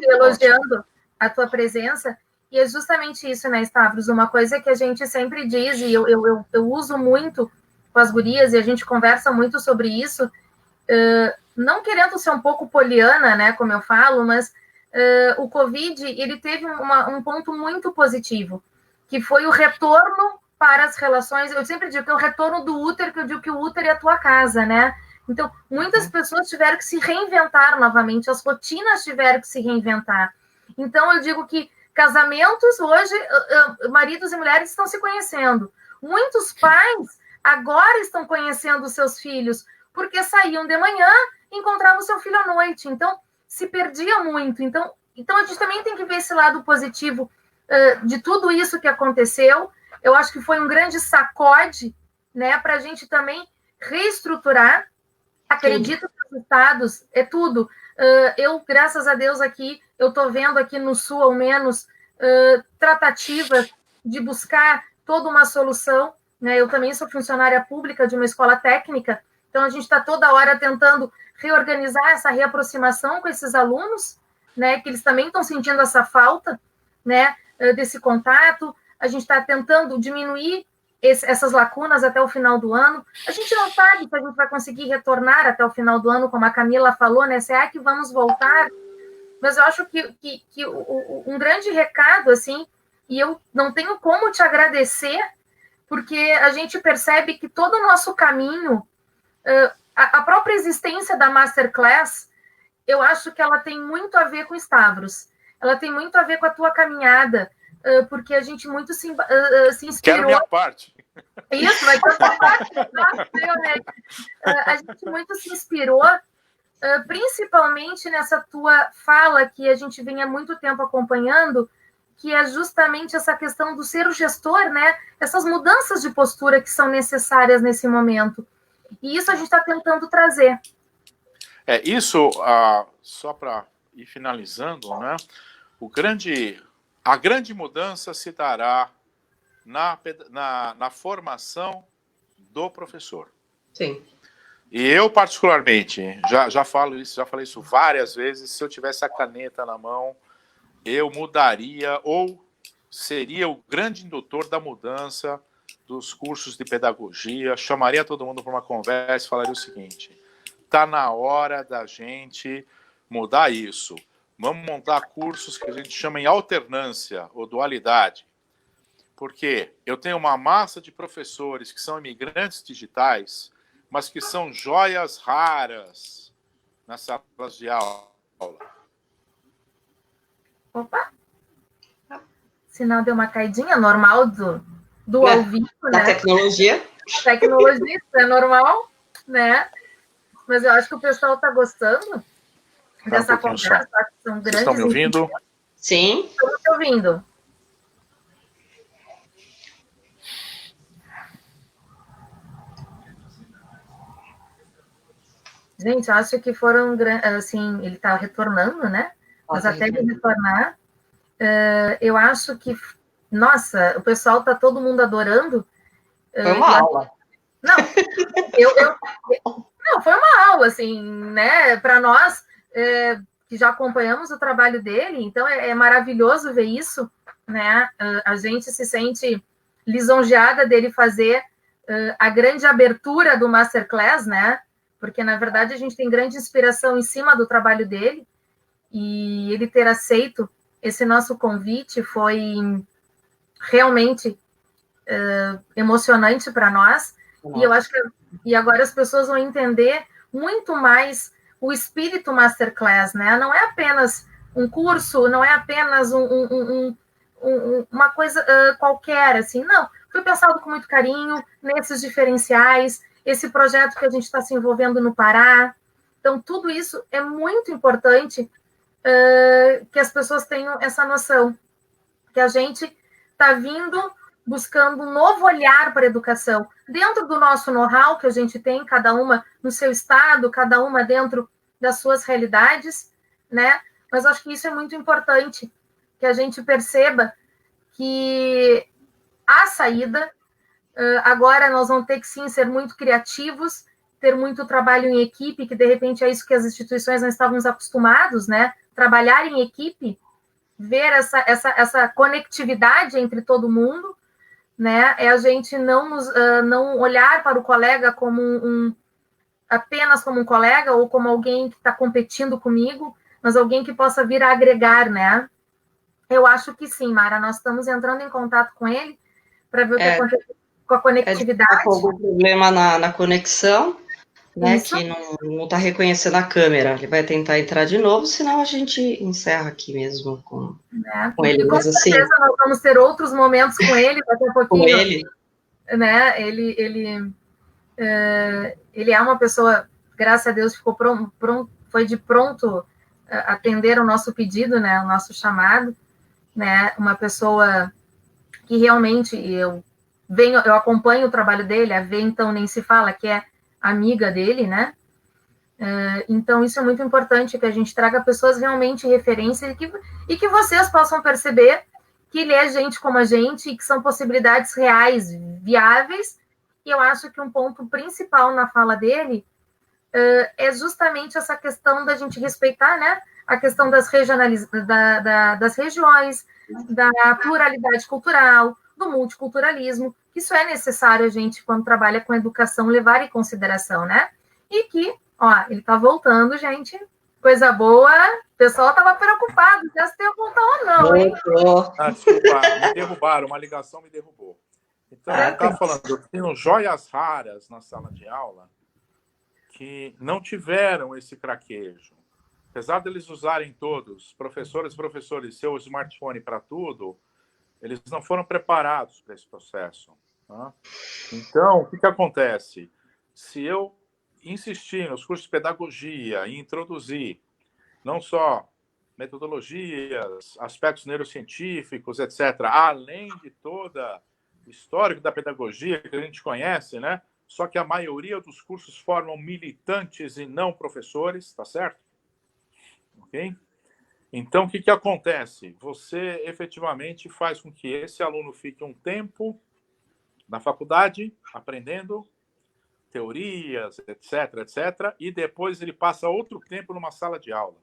Elogiando a tua presença. E é justamente isso, né, Stavros? Uma coisa que a gente sempre diz, e eu uso muito com as gurias, e a gente conversa muito sobre isso, não querendo ser um pouco poliana, né, como eu falo, mas o Covid, ele teve um ponto muito positivo, que foi o retorno para as relações. Eu sempre digo que é o retorno do útero, que eu digo que o útero é a tua casa, né? Então, muitas pessoas tiveram que se reinventar novamente, as rotinas tiveram que se reinventar. Então, eu digo que casamentos, hoje, maridos e mulheres estão se conhecendo. Muitos pais agora estão conhecendo os seus filhos, porque saíam de manhã e encontravam o seu filho à noite. Então, se perdia muito. Então, a gente também tem que ver esse lado positivo de tudo isso que aconteceu. Eu acho que foi um grande sacode, né, para a gente também reestruturar. Acredito que os resultados é tudo. Eu, graças a Deus, aqui, eu estou vendo aqui no Sul, ao menos, tratativas de buscar toda uma solução, né? Eu também sou funcionária pública de uma escola técnica, então a gente está toda hora tentando reorganizar essa reaproximação com esses alunos, né? Que eles também estão sentindo essa falta, né? Desse contato. A gente está tentando diminuir essas lacunas até o final do ano. A gente não sabe se a gente vai conseguir retornar até o final do ano, como a Camila falou, né? Será que vamos voltar? Mas eu acho que um grande recado, assim, e eu não tenho como te agradecer, porque a gente percebe que todo o nosso caminho, a própria existência da Masterclass, eu acho que ela tem muito a ver com Stavros. Ela tem muito a ver com a tua caminhada, porque a gente muito se inspirou... Quero minha parte. Isso, vai ter a tua parte. A gente muito se inspirou, principalmente nessa tua fala, que a gente vem há muito tempo acompanhando, que é justamente essa questão do ser o gestor, né? Essas mudanças de postura que são necessárias nesse momento. E isso a gente está tentando trazer. Isso, só para ir finalizando, né? A grande mudança se dará na formação do professor. Sim. E eu, particularmente, já falei isso várias vezes, se eu tivesse a caneta na mão, eu mudaria ou seria o grande indutor da mudança dos cursos de pedagogia, chamaria todo mundo para uma conversa e falaria o seguinte: está na hora da gente mudar isso. vamos montar cursos que a gente chama em alternância ou dualidade. Porque eu tenho uma massa de professores que são imigrantes digitais, mas que são joias raras nas salas de aula. Opa! O sinal deu uma caidinha, normal do ao vivo, da né? tecnologia. Tecnologia, isso é normal, né? Mas eu acho que o pessoal está gostando dessa conversa. Acho que são grandes. Vocês estão me ouvindo? Sim. Estamos te ouvindo. Gente, acho que foram, assim, ele está retornando, né? Mas até ele retornar, eu acho que, nossa, o pessoal está todo mundo adorando. Foi uma aula. Não, não, foi uma aula, assim, né? Para nós, que já acompanhamos o trabalho dele, então é maravilhoso ver isso, né? A gente se sente lisonjeada dele fazer a grande abertura do Masterclass, né? Porque, na verdade, a gente tem grande inspiração em cima do trabalho dele, e ele ter aceito esse nosso convite foi realmente emocionante para nós. Nossa. E eu acho que agora as pessoas vão entender muito mais o espírito Masterclass, né? Não é apenas um curso, não é apenas uma coisa qualquer, assim, não. Foi pensado com muito carinho nesses diferenciais, esse projeto que a gente está se envolvendo no Pará. Então, tudo isso é muito importante que as pessoas tenham essa noção, que a gente está vindo buscando um novo olhar para a educação, dentro do nosso know-how que a gente tem, cada uma no seu estado, cada uma dentro das suas realidades, né? Mas acho que isso é muito importante, que a gente perceba que há saída. Agora nós vamos ter que, sim, ser muito criativos, ter muito trabalho em equipe, que de repente é isso que as instituições não estávamos acostumados, né? Trabalhar em equipe, ver essa conectividade entre todo mundo, né? É a gente não olhar para o colega como apenas como um colega ou como alguém que está competindo comigo, mas alguém que possa vir a agregar, né? Eu acho que sim, Mara, nós estamos entrando em contato com ele para ver o que acontece com a conectividade. Algum problema na conexão, né? Isso. Que não está reconhecendo a câmera. Ele vai tentar entrar de novo, senão a gente encerra aqui mesmo com ele. Com certeza assim, nós vamos ter outros momentos com ele, daqui a pouquinho. Com ele. Né? Ele é uma pessoa, graças a Deus, ficou foi de pronto atender o nosso pedido, né? O nosso chamado, né? Uma pessoa que realmente eu acompanho o trabalho dele, a V, então nem se fala, que é amiga dele, né? Então, isso é muito importante, que a gente traga pessoas realmente referência e que vocês possam perceber que ele é gente como a gente e que são possibilidades reais, viáveis. E eu acho que um ponto principal na fala dele é justamente essa questão da gente respeitar, né? A questão das regiões, da pluralidade cultural, do multiculturalismo. Isso é necessário a gente, quando trabalha com educação, levar em consideração, né? E que, ó, ele tá voltando, gente. Coisa boa. O pessoal estava preocupado se ia voltar ou não, hein? Desculpa, me derrubaram, uma ligação me derrubou. Então, eu estava falando, eu tenho joias raras na sala de aula que não tiveram esse craquejo. Apesar deles usarem todos, professores, seu smartphone para tudo, eles não foram preparados para esse processo. Tá? Então, o que acontece? Se eu insistir nos cursos de pedagogia e introduzir não só metodologias, aspectos neurocientíficos, etc., além de toda o histórico da pedagogia que a gente conhece, né? Só que a maioria dos cursos formam militantes e não professores, tá certo? Ok? Então, o que acontece? Você efetivamente faz com que esse aluno fique um tempo na faculdade, aprendendo teorias, etc., etc., e depois ele passa outro tempo numa sala de aula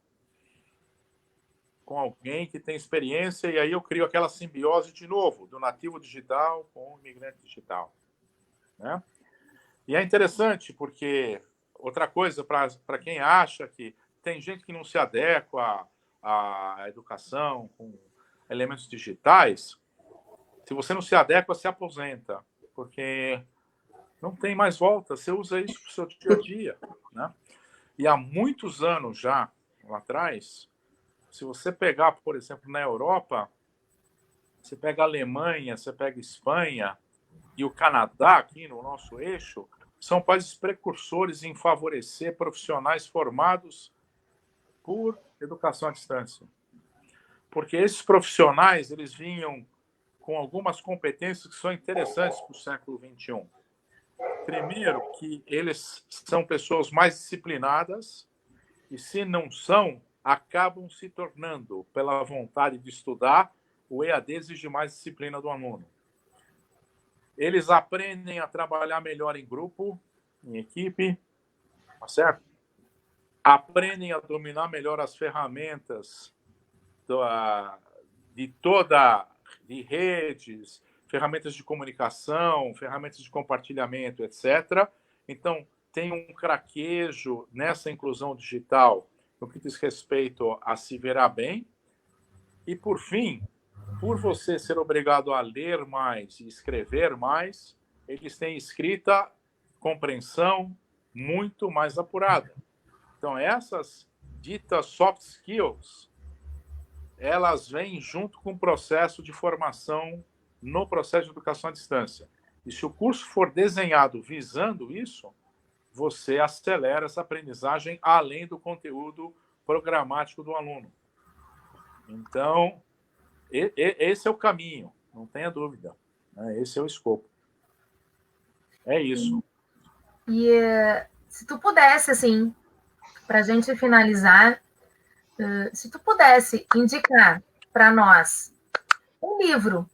com alguém que tem experiência, e aí eu crio aquela simbiose de novo, do nativo digital com o imigrante digital. Né? E é interessante porque, outra coisa, para quem acha que tem gente que não se adequa a educação com elementos digitais, se você não se adequa, se aposenta, porque não tem mais volta, você usa isso para o seu dia a dia, né? E há muitos anos já, lá atrás, se você pegar, por exemplo, na Europa, você pega a Alemanha, você pega a Espanha e o Canadá, aqui no nosso eixo, são países precursores em favorecer profissionais formados por educação à distância. Porque esses profissionais, eles vinham com algumas competências que são interessantes para o século XXI. Primeiro, que eles são pessoas mais disciplinadas e, se não são, acabam se tornando, pela vontade de estudar, o EAD exige mais disciplina do aluno. Eles aprendem a trabalhar melhor em grupo, em equipe, tá certo? Aprendem a dominar melhor as ferramentas de redes, ferramentas de comunicação, ferramentas de compartilhamento, etc. Então, tem um craquejo nessa inclusão digital no que diz respeito a se virar bem. E, por fim, por você ser obrigado a ler mais e escrever mais, eles têm escrita, compreensão muito mais apurada. Então, essas ditas soft skills, elas vêm junto com o processo de formação no processo de educação à distância. E se o curso for desenhado visando isso, você acelera essa aprendizagem além do conteúdo programático do aluno. Então, esse é o caminho, não tenha dúvida. Esse é o escopo. É isso. E se tu pudesse, assim, para a gente finalizar, se tu pudesse indicar para nós um livro,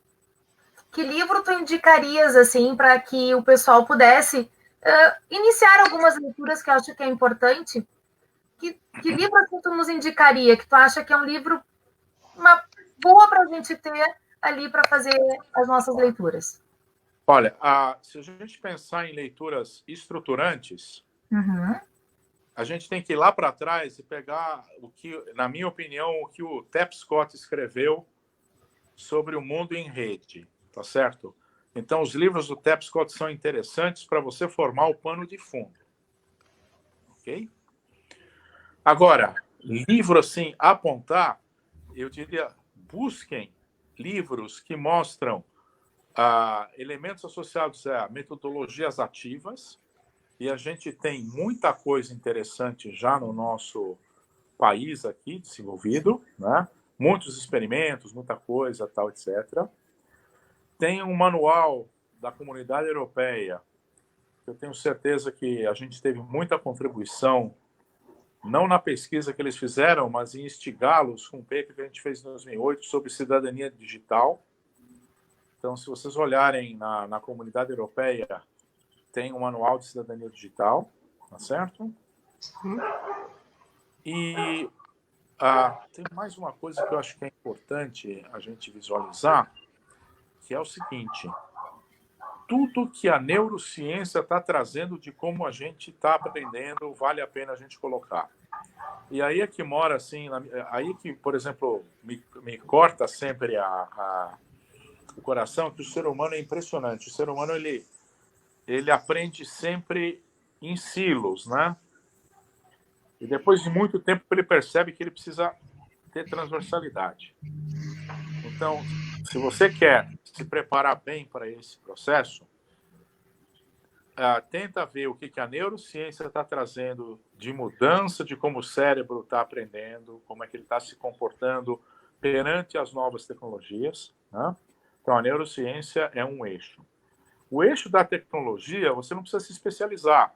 que livro tu indicarias, assim, para que o pessoal pudesse iniciar algumas leituras que eu acho que é importante? Que livro assim, tu nos indicaria, que tu acha que é um livro uma boa para a gente ter ali para fazer as nossas leituras? Olha, se a gente pensar em leituras estruturantes, a gente tem que ir lá para trás e pegar o que, na minha opinião, o que o Tapscott escreveu sobre o mundo em rede, tá certo? Então, os livros do Tapscott são interessantes para você formar o pano de fundo, ok? Agora, livro assim, apontar, eu diria, busquem livros que mostram elementos associados a metodologias ativas, e a gente tem muita coisa interessante já no nosso país aqui desenvolvido, né? Muitos experimentos, muita coisa, tal, etc. Tem um manual da Comunidade Europeia, que eu tenho certeza que a gente teve muita contribuição, não na pesquisa que eles fizeram, mas em instigá-los com um paper que a gente fez em 2008 sobre cidadania digital. Então, se vocês olharem na Comunidade Europeia, tem um manual de cidadania digital, tá certo? E tem mais uma coisa que eu acho que é importante a gente visualizar, que é o seguinte: tudo que a neurociência está trazendo de como a gente está aprendendo, vale a pena a gente colocar. E aí é que mora, assim, aí que, por exemplo, me corta sempre o coração, que o ser humano é impressionante. O ser humano, ele aprende sempre em silos, né? E depois de muito tempo ele percebe que ele precisa ter transversalidade. Então, se você quer se preparar bem para esse processo, tenta ver o que a neurociência está trazendo de mudança de como o cérebro está aprendendo, como é que ele está se comportando perante as novas tecnologias, né? Então, a neurociência é um eixo. O eixo da tecnologia, você não precisa se especializar,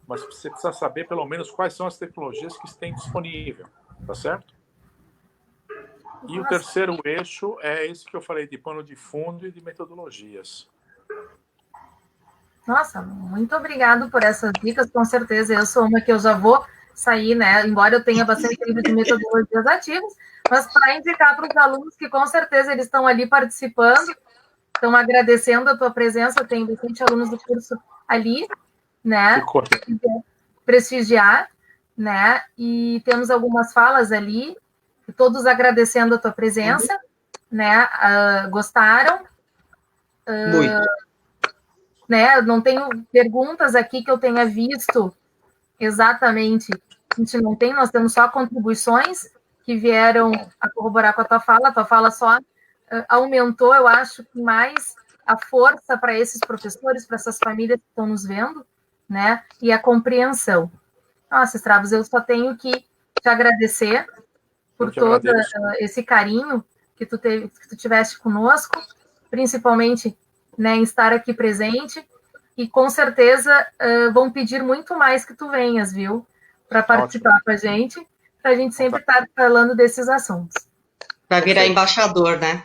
mas você precisa saber pelo menos quais são as tecnologias que têm disponível, tá certo? E o terceiro eixo é esse que eu falei, de pano de fundo e de metodologias. Nossa, muito obrigado por essas dicas, com certeza. Eu sou uma que eu já vou sair, né? Embora eu tenha bastante livro de metodologias ativas, mas para indicar para os alunos que com certeza eles estão ali participando, estão agradecendo a tua presença, tem bastante alunos do curso ali, né? Prestigiar, né? E temos algumas falas ali. todos agradecendo a tua presença, né? Gostaram? Muito. Né? Não tenho perguntas aqui que eu tenha visto exatamente. A gente não tem, nós temos só contribuições que vieram a corroborar com a tua fala só aumentou, eu acho, mais a força para esses professores, para essas famílias que estão nos vendo, né? E a compreensão. Nossa, Stravos, eu só tenho que te agradecer por todo esse carinho que tu tiveste conosco, principalmente, né, em estar aqui presente, e com certeza vão pedir muito mais que tu venhas, viu? Para participar com a gente sempre estar falando desses assuntos. Vai virar embaixador, né?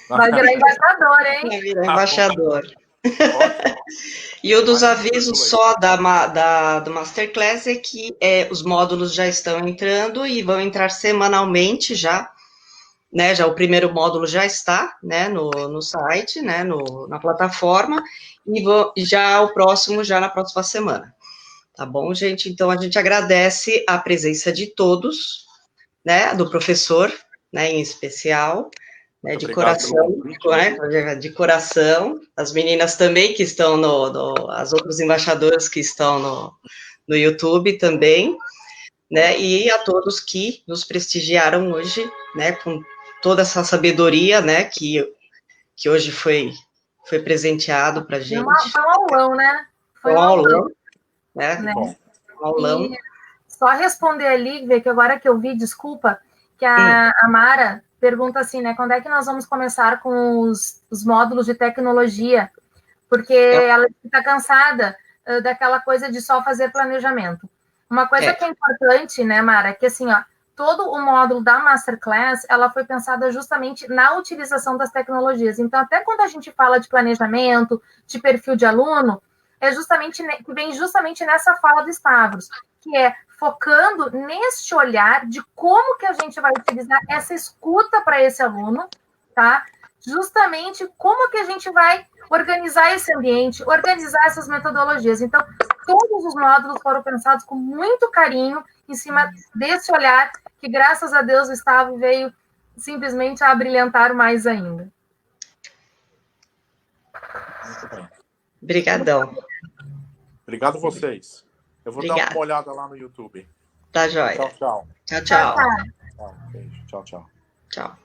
Vai virar embaixador, hein? Vai virar embaixador. E um dos avisos só do Masterclass é que os módulos já estão entrando e vão entrar semanalmente já, né? Já o primeiro módulo já está, né, no site, né, na plataforma, e já o próximo já na próxima semana. Tá bom, gente? Então, a gente agradece a presença de todos, né, do professor, né, em especial, né, de coração, né, de coração, as meninas também que estão as outras embaixadoras que estão no YouTube também, né, e a todos que nos prestigiaram hoje, né, com toda essa sabedoria, né, que hoje foi presenteado para a gente. Foi um aulão, né? Foi um aulão, né? Um aulão. E só responder ali, ver que agora que eu vi, desculpa, que a Mara pergunta assim, né, quando é que nós vamos começar com os módulos de tecnologia? Porque ela está cansada daquela coisa de só fazer planejamento. Uma coisa que é importante, né, Mara, é que assim, ó, todo o módulo da Masterclass, ela foi pensada justamente na utilização das tecnologias. Então, até quando a gente fala de planejamento, de perfil de aluno, vem justamente nessa fala do Stavros, que é focando neste olhar de como que a gente vai utilizar essa escuta para esse aluno, tá? Justamente como que a gente vai organizar esse ambiente, organizar essas metodologias. Então, todos os módulos foram pensados com muito carinho em cima desse olhar que, graças a Deus, o Gustavo veio simplesmente a brilhantar mais ainda. Obrigadão. Obrigado vocês. Eu vou dar uma olhada lá no YouTube. Tá joia. Tchau, tchau. Tchau, tchau. Beijo. Tchau, tchau. Tchau.